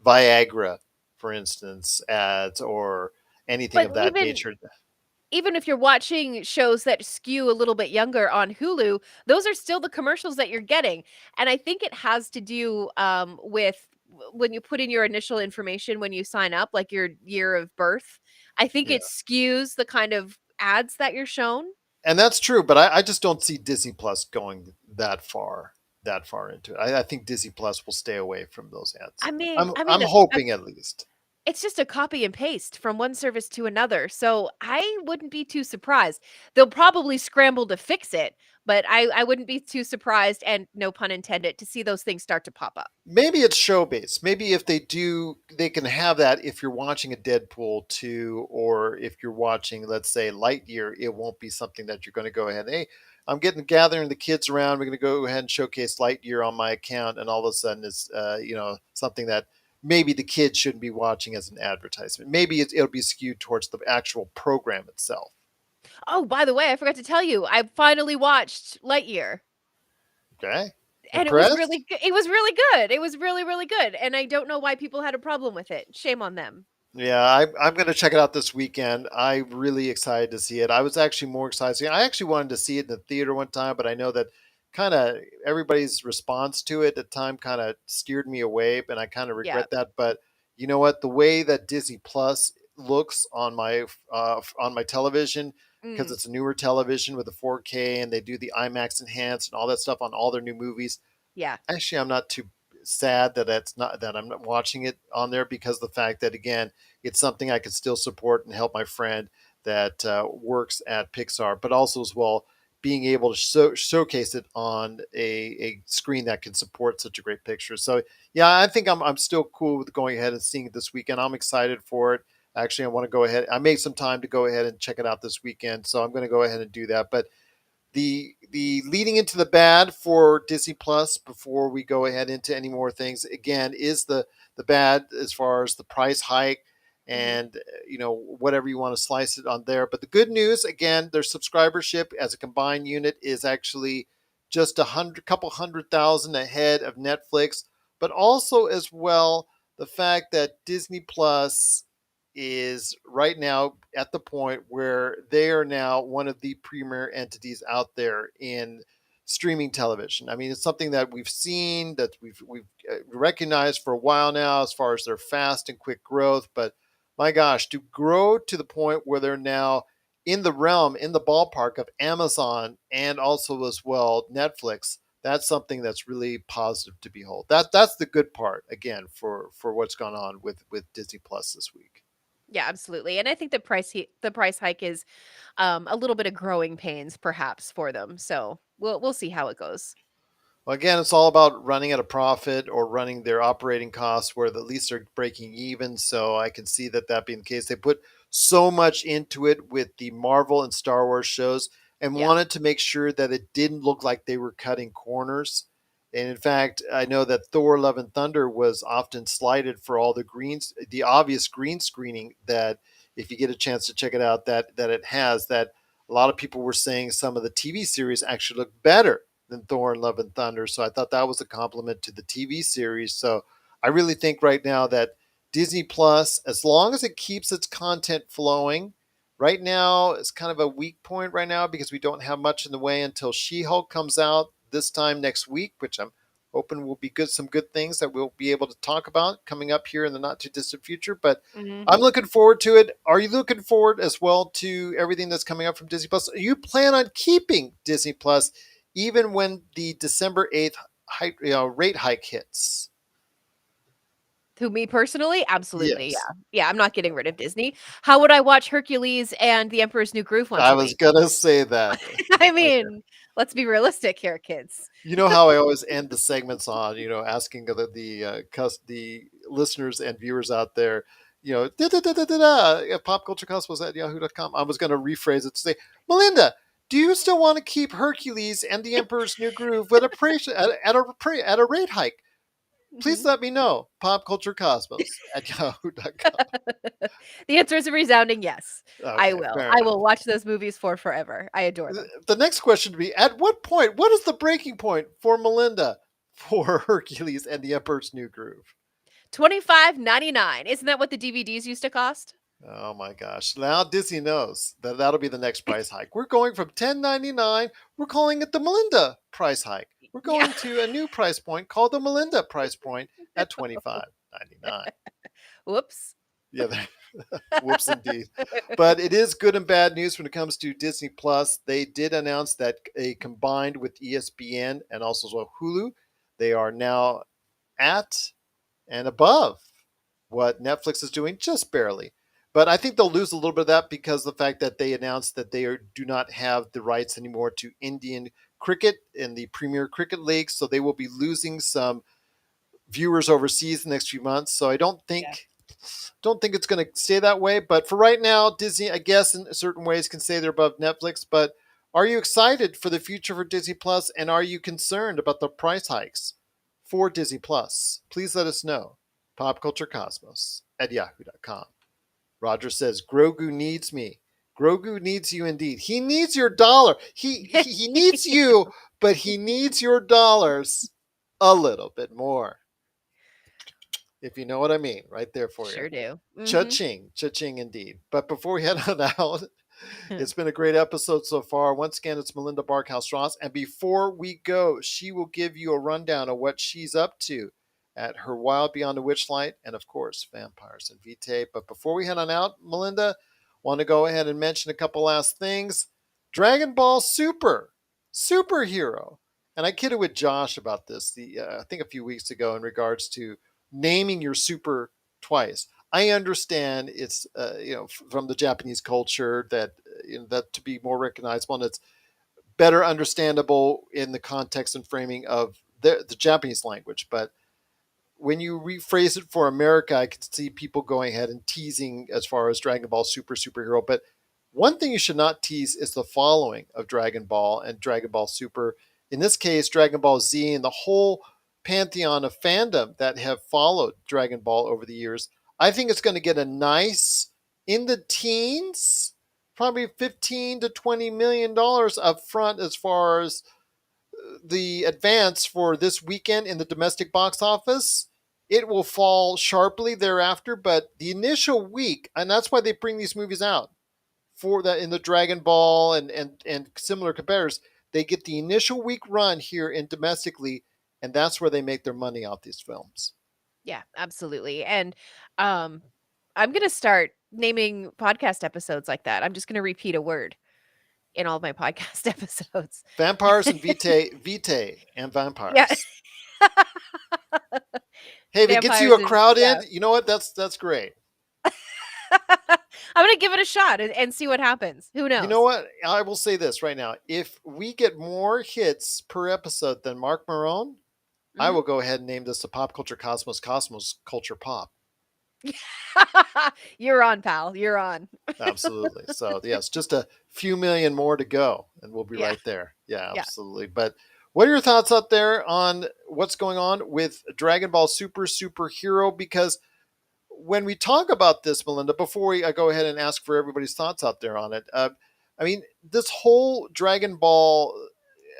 Viagra, for instance, ads or anything But of that nature. even if you're watching shows that skew a little bit younger on Hulu, those are still the commercials that you're getting. And I think it has to do with when you put in your initial information when you sign up, like your year of birth. I think Yeah. it skews the kind of ads that you're shown. And that's true, but I just don't see Disney Plus going that far into it. I think Disney Plus will stay away from those ads. I mean, I'm I mean, I'm a, a, hoping at least. it's just a copy and paste from one service to another. So I wouldn't be too surprised. They'll probably scramble to fix it, but I wouldn't be too surprised, and no pun intended, to see those things start to pop up. Maybe it's show based. Maybe if they do, they can have that if you're watching a Deadpool 2 or if you're watching, let's say, Lightyear, it won't be something that you're going to go ahead. Hey, I'm getting gathering the kids around. We're going to go ahead and showcase Lightyear on my account, and all of a sudden it's something that maybe the kids shouldn't be watching as an advertisement. Maybe it'll be skewed towards the actual program itself. Oh, by the way, I forgot to tell you, I finally watched Lightyear. Okay. And it was Impressed? really good. It was really good. It was really, really good, and I don't know why people had a problem with it. Shame on them. Yeah, I'm going to check it out this weekend. I'm really excited to see it. I was actually more excited. I actually wanted to see it in the theater one time, but I know that kind of everybody's response to it at the time kind of steered me away, and I kind of Yeah. regret that. But you know what? The way that Disney Plus looks on my television, because Mm, it's a newer television with a 4K, and they do the IMAX enhanced and all that stuff on all their new movies. yeah. Actually, I'm not too sad that I'm not watching it on there, because of the fact that, again, it's something I can still support and help my friend that works at Pixar, but also as well being able to showcase it on a screen that can support such a great picture. So yeah, I think I'm still cool with going ahead and seeing it this weekend. I'm excited for it. Actually, I want to go ahead. I made some time to go ahead and check it out this weekend, so I'm going to go ahead and do that. But the leading into the bad for Disney Plus, before we go ahead into any more things, again, is the bad as far as the price hike, Mhm. and whatever you want to slice it on there. But the good news, again, their subscribership as a combined unit is actually just couple 100,000 ahead of Netflix, but also as well the fact that Disney Plus is right now at the point where they are now one of the premier entities out there in streaming television. I mean, it's something that we've seen, that we've recognized for a while now, as far as their fast and quick growth. But my gosh, to grow to the point where they're now in the realm, in the ballpark of Amazon and also as well Netflix, that's something that's really positive to behold. That's the good part, again, for what's gone on with Disney Plus this week. Yeah, absolutely, and I think the price hike is, a little bit of growing pains perhaps for them, so we'll see how it goes. Well, again, it's all about running at a profit or running their operating costs where at least they're breaking even. So I can see that being the case. They put so much into it with the Marvel and Star Wars shows, and Yeah. wanted to make sure that it didn't look like they were cutting corners. And in fact, I know that Thor: Love and Thunder was often slighted for all the obvious green screening that, if you get a chance to check it out, that it has. That a lot of people were saying some of the TV series actually look better than Thor and Love and Thunder. So I thought that was a compliment to the TV series. So I really think right now that Disney Plus, as long as it keeps its content flowing, right now it's kind of a weak point right now, because we don't have much in the way until She-Hulk comes out this time next week, which I'm hoping will be good, some good things that we'll be able to talk about coming up here in the not too distant future. But Mhm. I'm looking forward to it. Are you looking forward as well to everything that's coming up from Disney Plus? You plan on keeping Disney Plus even when the December 8th rate hike hits? To me personally, absolutely, Yes. yeah. Yeah, I'm not getting rid of Disney. How would I watch Hercules and The Emperor's New Groove once I a was week? gonna say that. I Okay. mean, let's be realistic here, kids. You know how I always end the segments on, asking the listeners and viewers out there, da da da da da da, pop culture cosmos at yahoo.com. I was going to rephrase it to say, Melinda, do you still want to keep Hercules and the Emperor's New Groove at a rate hike? Please Mhm. let me know. Popculturecosmos at yahoo.com. The answer is a resounding yes. I Okay, will. fair I enough. will watch those movies for forever. I adore them. The next question would be, at what point, what is the breaking point for Melinda for Hercules and the Emperor's New Groove? 25.99. Isn't that what the DVDs used to cost? Oh my gosh. Now Disney knows that that'll be the next price hike. We're going from 10.99. We're calling it the Melinda price hike. We're Yeah. going to a new price point called the Melinda price point at 25.99. Whoops. Yeah, whoops indeed. But it is good and bad news when it comes to Disney Plus. They did announce that a combined with ESPN and also as well Hulu, they are now at and above what Netflix is doing, just barely. But I think they'll lose a little bit of that because of the fact that they announced that do not have the rights anymore to Indian cricket in the Premier Cricket League, so they will be losing some viewers overseas the next few months. So I Yeah. don't think it's going to stay that way. But for right now, Disney, I guess, in certain ways, can say they're above Netflix. But are you excited for the future for Disney Plus, and are you concerned about the price hikes for Disney Plus? Please let us know. PopCultureCosmos at yahoo.com. Roger says, Grogu needs me. Grogu needs you indeed. He needs your dollar. He needs you, but he needs your dollars. a little bit more, if you know what I mean, right there for you. Sure do. Mhm. Cha-ching, cha-ching indeed. But before we head on out, it's been a great episode so far. Once again, it's Melinda Barkhouse Ross. And before we go, she will give you a rundown of what she's up to at her Wild Beyond the Witchlight and, of course, Vampires and Vitae. But before we head on out, Melinda, want to go ahead and mention a couple last things. Dragon Ball Super, superhero. And I kidded with Josh about this, I think a few weeks ago, in regards to naming your super twice. I understand it's from the Japanese culture that that to be more recognizable, and it's better understandable in the context and framing of the Japanese language. But when you rephrase it for America, I can see people going ahead and teasing as far as Dragon Ball Super superhero. But one thing you should not tease is the following of Dragon Ball and Dragon Ball Super. In this case, Dragon Ball Z and the whole pantheon of fandom that have followed Dragon Ball over the years. I think it's going to get a nice in the teens, probably 15 to $20 million up front as far as the advance for this weekend in the domestic box office. It will fall sharply thereafter, but the initial week, and that's why they bring these movies out for that in the Dragon Ball and similar competitors, they get the initial week run here in domestically, and that's where they make their money off these films. Yeah, absolutely. And um I'm going to start naming podcast episodes like that. I'm just going to repeat a word in all of my podcast episodes. Vampires and Vitae, Vitae and Yeah. Vampires. Hey, if it gets you Vampires a and crowd in, yeah. you know what? That's great. I'm going to give it a shot and see what happens. Who You know knows? what? I will say this right now. If we get more hits per episode than Mark Marone, I Mhm. will go ahead and name this the Pop Culture Cosmos Cosmos Culture Pop. You're on, pal. You're on. Absolutely. So, yes, just a few million more to go, and we'll be Yeah. right there. Yeah, Yeah. absolutely. But what are your thoughts out there on what's going on with Dragon Ball Super Superhero? Because when we talk about this, Melinda, before I go ahead and ask for everybody's thoughts out there on it, I mean, this whole Dragon Ball,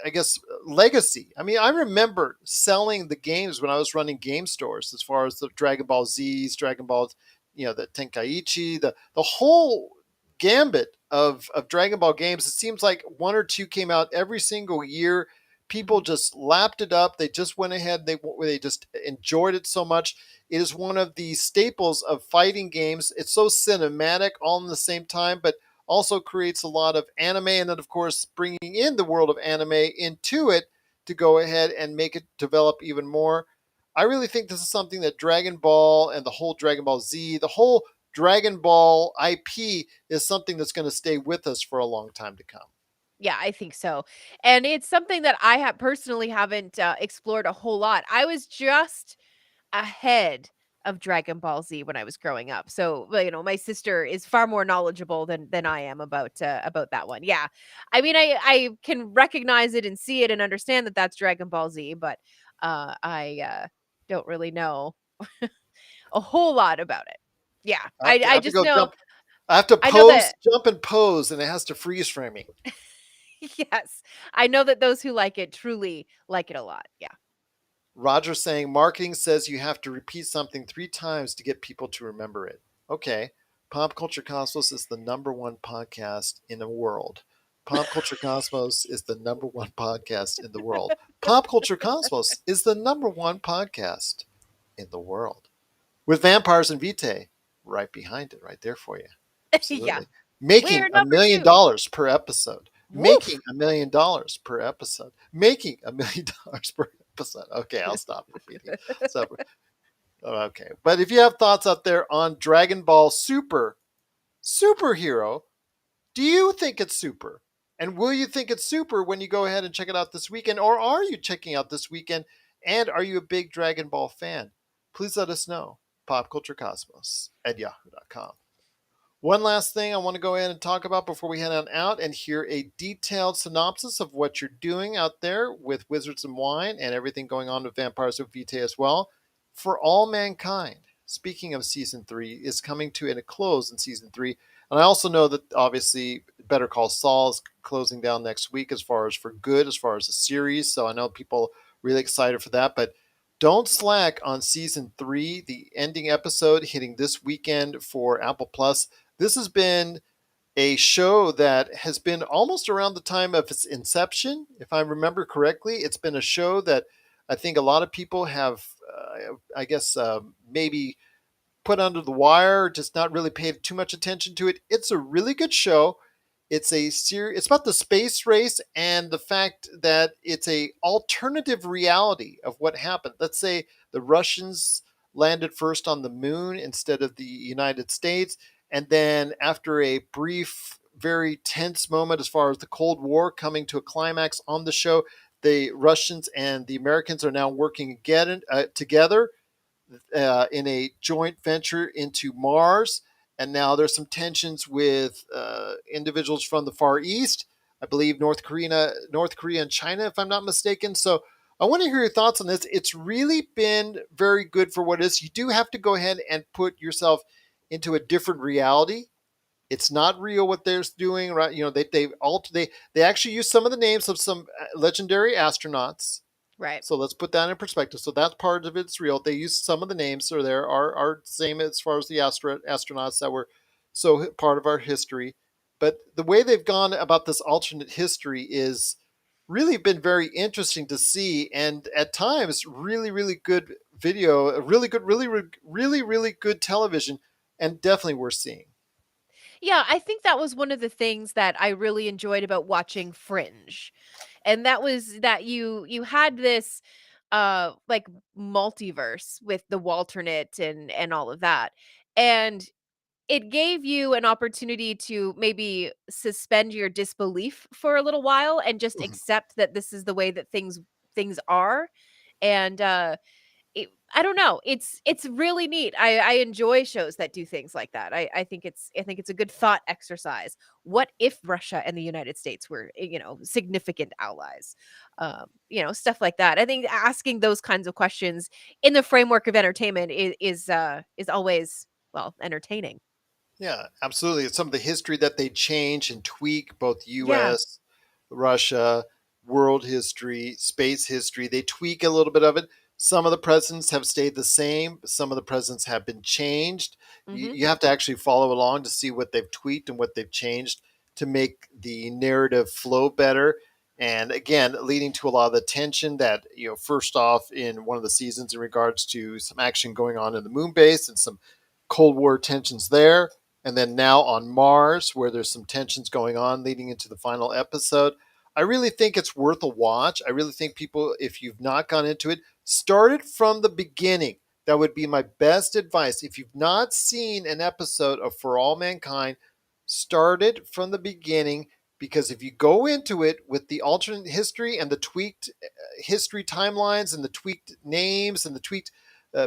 I guess, legacy. I mean, I remember selling the games when I was running game stores, as far as the Dragon Ball Z's, Dragon Balls, the Tenkaichi, the whole gambit of Dragon Ball games. It seems like one or two came out every single year. People Mhm. just lapped it up. They just went ahead. They just enjoyed it so much. It is one of the staples of fighting games. It's so cinematic all in the same time, but also creates a lot of anime. And then, of course, bringing in the world of anime into it to go ahead and make it develop even more. I really think this is something that Dragon Ball and the whole Dragon Ball Z, the whole Dragon Ball IP is something that's going to stay with us for a long time to come. Yeah, I think so. And it's something that I have personally haven't explored a whole lot. I was just ahead of Dragon Ball Z when I was growing up. So, well, my sister is far more knowledgeable than I am about that one. Yeah. I mean, I can recognize it and see it and understand that that's Dragon Ball Z, but I don't really know a whole lot about it. Yeah. I I have to just go know jump. I have to I know pose, that jump, and pose, and it has to freeze frame me. yes. I know that those who like it truly like it a lot. Yeah. Roger saying marketing says you have to repeat something 3 times to get people to remember it. Okay. Pop Culture Cosmos is the number one podcast in the world. Pop Culture Cosmos is the number one podcast in the world. Pop Culture Cosmos is the number one podcast in the world. With Vampires and Vitae right behind it, right there for you. Yeah. Absolutely. Making We're a number million 2. dollars per episode. Making Woof. $1 million per episode. Making $1 million per episode. Okay, I'll stop repeating. So, okay. But if you have thoughts out there on Dragon Ball Super superhero, do you think it's super? And will you think it's super when you go ahead and check it out this weekend? Or are you checking out this weekend? And are you a big Dragon Ball fan? Please let us know. PopCultureCosmos at yahoo.com. One last thing I want to go ahead and talk about before we head on out and hear a detailed synopsis of what you're doing out there with Wizards and Wine and everything going on with Vampires of Vitae as well. For All Mankind, speaking of season 3, is coming to a close in season 3. And I also know that obviously Better Call Saul is closing down next week as far as for good, as far as the series. So I know people really excited for that. But don't slack on season 3, the ending episode hitting this weekend for Apple Plus. This has been a show that has been almost around the time of its inception, if I remember correctly. It's been a show that I think a lot of people have, I guess, maybe put under the wire, just not really paid too much attention to it. It's a really good show. It's a series. It's about the space race and the fact that it's a alternative reality of what happened. Let's say the Russians landed first on the moon instead of the United States, and then after a brief, very tense moment as far as the Cold War coming to a climax on the show, the Russians and the Americans are now working again together in a joint venture into Mars. And now there's some tensions with individuals from the Far East. I believe North Korea and China, if I'm not mistaken. So I want to hear your thoughts on this. It's really been very good for what it is. You do have to go ahead and put yourself into a different reality. It's not real what they're doing, right? You know, they actually use some of the names of some legendary astronauts. Right. So let's put that in perspective. So that part of it's real. They use some of the names, so there are same as far as the astronauts that were so part of our history. But the way they've gone about this alternate history is really been very interesting to see, and at times really good video, really good, really good television, and definitely worth seeing. Yeah, I think that was one of the things that I really enjoyed about watching Fringe. And that was that you had this like multiverse with the Walternate and all of that. And it gave you an opportunity to maybe suspend your disbelief for a little while and just accept that this is the way that things are. And I don't know. It's really neat. I enjoy shows that do things like that. I think it's a good thought exercise. What if Russia and the United States were, significant allies? Stuff like that. I think asking those kinds of questions in the framework of entertainment is always, well, entertaining. Yeah, absolutely. It's some of the history that they change and tweak, both Yeah. U.S., Russia, world history, space history. They tweak a little bit of it. Some of the presidents have stayed the same. Some of the presidents have been changed. You, Mhm. you have to actually follow along to see what they've tweaked and what they've changed to make the narrative flow better. And again, leading to a lot of the tension that, first off in one of the seasons in regards to some action going on in the moon base and some Cold War tensions there, and then now on Mars, where there's some tensions going on leading into the final episode. I really think it's worth a watch. I really think people, if you've not gone into it, start it from the beginning. That would be my best advice. If you've not seen an episode of For All Mankind, start it from the beginning, because if you go into it with the alternate history and the tweaked history timelines and the tweaked names and the tweaked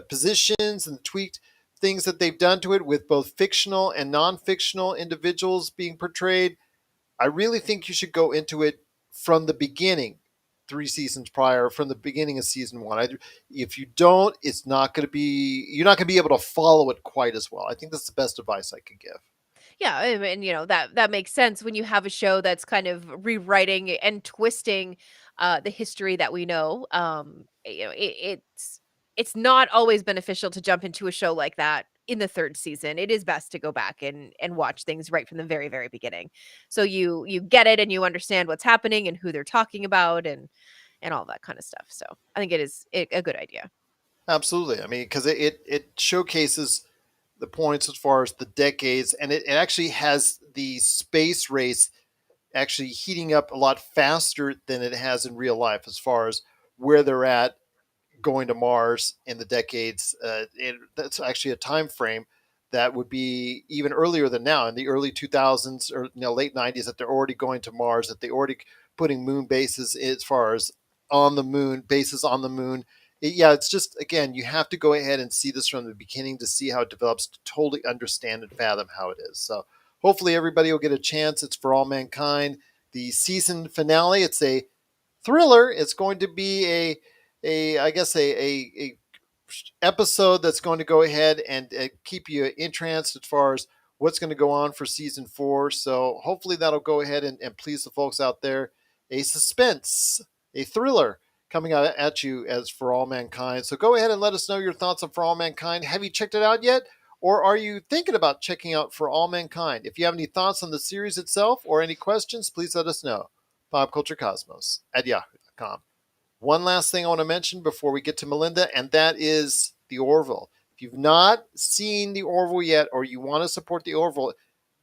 positions and the tweaked things that they've done to it with both fictional and non-fictional individuals being portrayed, I really think you should go into it from the beginning, 3 seasons prior, from the beginning of season 1. If you don't, you're not going to be able to follow it quite as well. I think that's the best advice I could give. Yeah, and that makes sense when you have a show that's kind of rewriting and twisting the history that we know. It's not always beneficial to jump into a show like that in the third season. It is best to go back and watch things right from the very very beginning, so you get it and you understand what's happening and who they're talking about and all that kind of stuff. So I think it is a good idea. Absolutely. I mean, because it showcases the points as far as the decades, and it actually has the space race actually heating up a lot faster than it has in real life as far as where they're at going to Mars in the decades. That's actually a time frame that would be even earlier than now, in the early 2000s or late 90s, that they're already going to Mars, that they already putting moon bases as far as on the moon, bases on the moon. Yeah, it's just, again, you have to go ahead and see this from the beginning to see how it develops, to totally understand and fathom how it is. So hopefully everybody will get a chance. It's For All Mankind. The season finale, it's a thriller. It's going to be a I guess a episode that's going to go ahead and keep you entranced as far as what's going to go on for season 4. So hopefully that'll go ahead and please the folks out there. A suspense, a thriller coming out at you as For All Mankind. So go ahead and let us know your thoughts on For All Mankind. Have you checked it out yet? Or are you thinking about checking out For All Mankind? If you have any thoughts on the series itself or any questions, please let us know. PopCultureCosmos at yahoo.com. One last thing I want to mention before we get to Melinda, and that is the Orville. If you've not seen the Orville yet, or you want to support the Orville,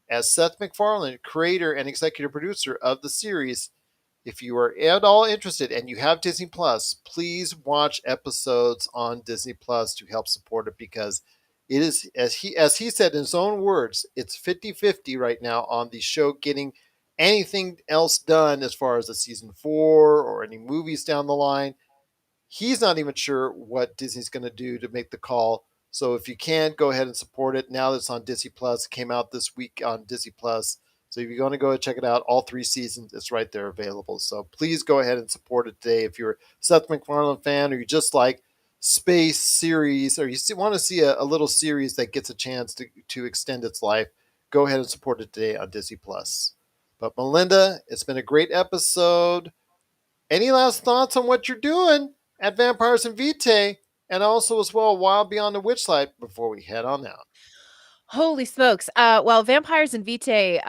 as Seth MacFarlane, creator and executive producer of the series, if you are at all interested and you have Disney Plus, please watch episodes on Disney Plus to help support it, because it is, as he said in his own words, it's 50-50 right now on the show getting anything else done as far as the season 4 or any movies down the line. He's not even sure what Disney's going to do to make the call. So if you can, go ahead and support it. Now that it's on Disney Plus, it came out this week on Disney Plus. So if you're going to go and check it out, all 3 seasons, it's right there available. So please go ahead and support it today. If you're a Seth MacFarlane fan, or you just like space series, or you want to see a little series that gets a chance to extend its life, go ahead and support it today on Disney Plus. But Melinda, it's been a great episode. Any last thoughts on what you're doing at Vampires and Vitae, and also as well Wild Beyond the Witchlight before we head on out? Holy smokes. Well, Vampires and Vitae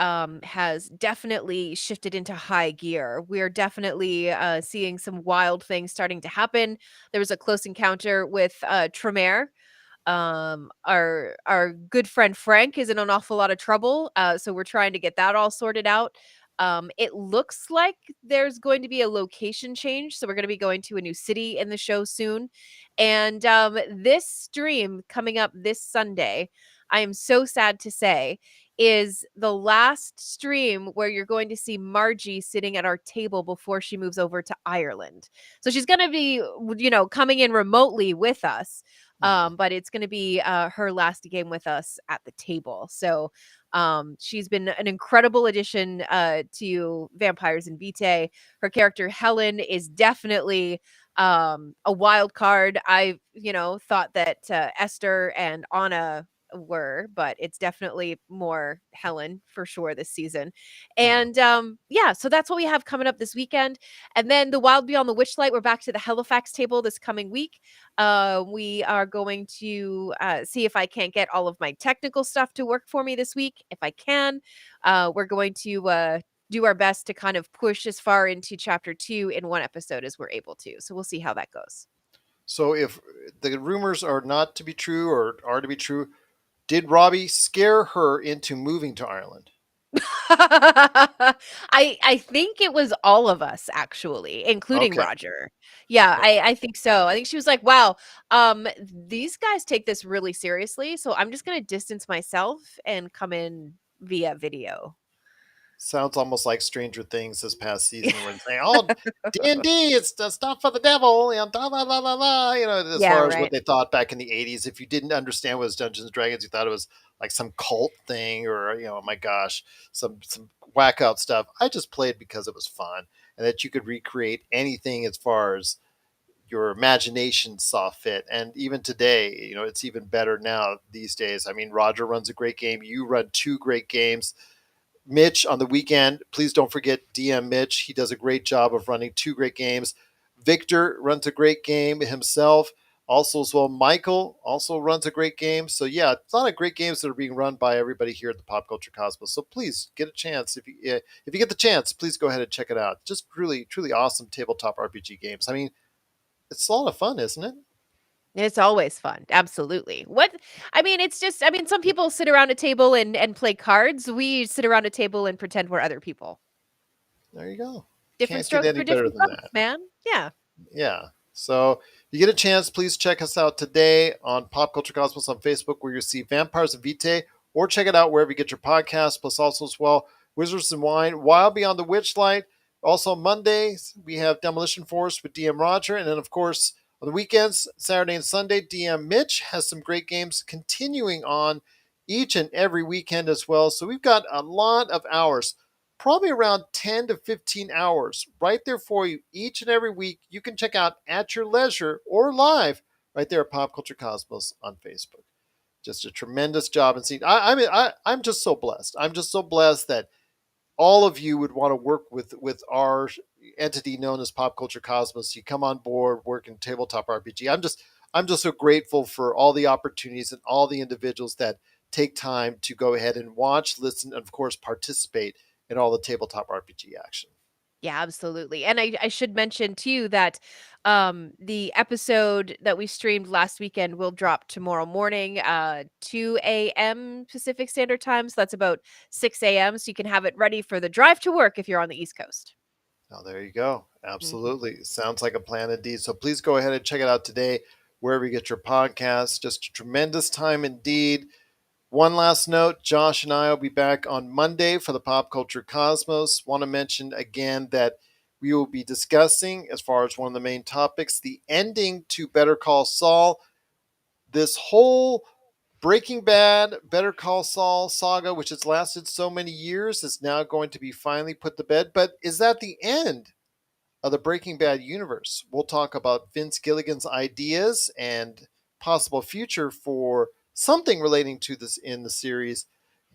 has definitely shifted into high gear. We're definitely seeing some wild things starting to happen. There was a close encounter with Tremere. Our good friend Frank is in an awful lot of trouble. So we're trying to get that all sorted out. It looks like there's going to be a location change, so we're going to be going to a new city in the show soon. And this stream coming up this Sunday, I am so sad to say, is the last stream where you're going to see Margie sitting at our table before she moves over to Ireland. So she's going to be, coming in remotely with us. Hmm. But it's going to be her last game with us at the table. So she's been an incredible addition to Vampires and Vitae. Her character Helen is definitely a wild card. I, thought that Esther and Anna were, but it's definitely more Helen for sure this season. Hmm. And yeah, so that's what we have coming up this weekend. And then the Wild Beyond the Witchlight, we're back to the Halifax table this coming week. We are going to see if I can't get all of my technical stuff to work for me this week. If I can, we're going to do our best to kind of push as far into chapter 2 in one episode as we're able to. So we'll see how that goes. So if the rumors are not to be true or are to be true, did Robbie scare her into moving to Ireland? I think it was all of us actually, including Okay. Roger. Yeah, Okay. I think so. I think she was like, "Wow, these guys take this really seriously, so I'm just gonna distance myself and come in via video." Sounds almost like Stranger Things this past season, when they "Oh, D&D, it's the stuff for the devil," da, la, la, la, la, as Yeah, far as what right. they thought back in the 80s. If you didn't understand what was Dungeons and Dragons, you thought it was like some cult thing, or, oh my gosh, some whack out stuff. I just played because it was fun, and that you could recreate anything as far as your imagination saw fit. And even today, it's even better now these days. I mean, Roger runs a great game. You run 2 great games. Mitch on the weekend, please don't forget DM Mitch. He does a great job of running 2 great games. Victor runs a great game himself. Also, as well, Michael also runs a great game. So, yeah, it's a lot of great games that are being run by everybody here at the Pop Culture Cosmos. So, please get a chance. If you get the chance, please go ahead and check it out. Just really, truly awesome tabletop RPG games. I mean, it's a lot of fun, isn't it? It's always fun. Absolutely. It's just some people sit around a table and play cards. We sit around a table and pretend we're other people. There you go. Different Can't get strokes any for better different than folks, that. man. Yeah. Yeah. So if you get a chance, please check us out today on Pop Culture Cosmos on Facebook, where you'll see Vampires and Vitae, or check it out wherever you get your podcasts. Plus, also as well, Wizards and Wine, Wild Beyond the Witchlight. Also Mondays we have Demolition Force with DM Roger, and then of course on the weekends, Saturday and Sunday, DM Mitch has some great games continuing on each and every weekend as well. So we've got a lot of hours, probably around 10 to 15 hours right there for you each and every week. You can check out at your leisure or live right there at Pop Culture Cosmos on Facebook. Just a tremendous job. And see, I'm just so blessed. I'm just so blessed that all of you would want to work with our entity known as Pop Culture Cosmos. You come on board, work in tabletop RPG. I'm just so grateful for all the opportunities and all the individuals that take time to go ahead and watch, listen, and of course participate in all the tabletop RPG action. Yeah, absolutely. And I should mention too that the episode that we streamed last weekend will drop tomorrow morning, 2 a.m. Pacific Standard Time. So that's about 6 a.m. So you can have it ready for the drive to work if you're on the East Coast. Now, there you go. Mhm. Absolutely. Sounds like a plan indeed. So please go ahead and check it out today, wherever you get your podcasts. Just a tremendous time indeed. One last note, Josh and I will be back on Monday for the Pop Culture Cosmos. Want to mention again that we will be discussing, as far as one of the main topics, the ending to Better Call Saul. This whole Breaking Bad, Better Call Saul saga, which has lasted so many years, is now going to be finally put to bed. But is that the end of the Breaking Bad universe? We'll talk about Vince Gilligan's ideas and possible future for something relating to this in the series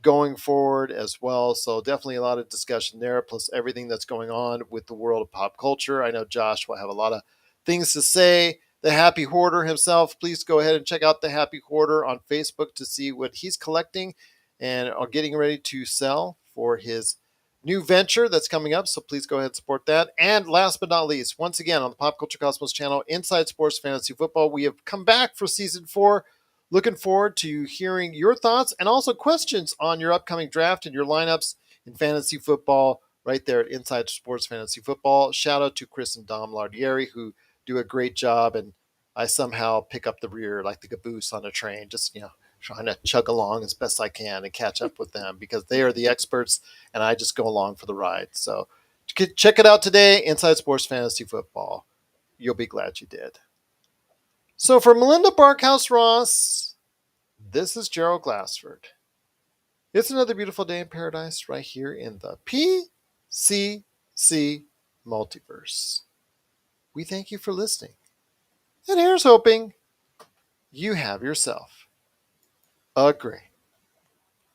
going forward as well. So definitely a lot of discussion there, plus everything that's going on with the world of pop culture. I know Josh will have a lot of things to say. The Happy Hoarder himself, please go ahead and check out the Happy Hoarder on Facebook to see what he's collecting and are getting ready to sell for his new venture that's coming up. So please go ahead and support that. And last but not least, once again on the Pop Culture Cosmos channel, Inside Sports Fantasy Football, we have come back for season 4. Looking forward to hearing your thoughts and also questions on your upcoming draft and your lineups in fantasy football right there at Inside Sports Fantasy Football. Shout out to Chris and Dom Lardieri, who do a great job, and I somehow pick up the rear like the caboose on a train, just trying to chug along as best I can and catch up with them because they are the experts and I just go along for the ride. So check it out today, Inside Sports Fantasy Football. You'll be glad you did. So for Melinda Barkhouse Ross, this is Gerald Glassford. It's another beautiful day in paradise right here in the PCC Multiverse. We thank you for listening. And here's hoping you have yourself a great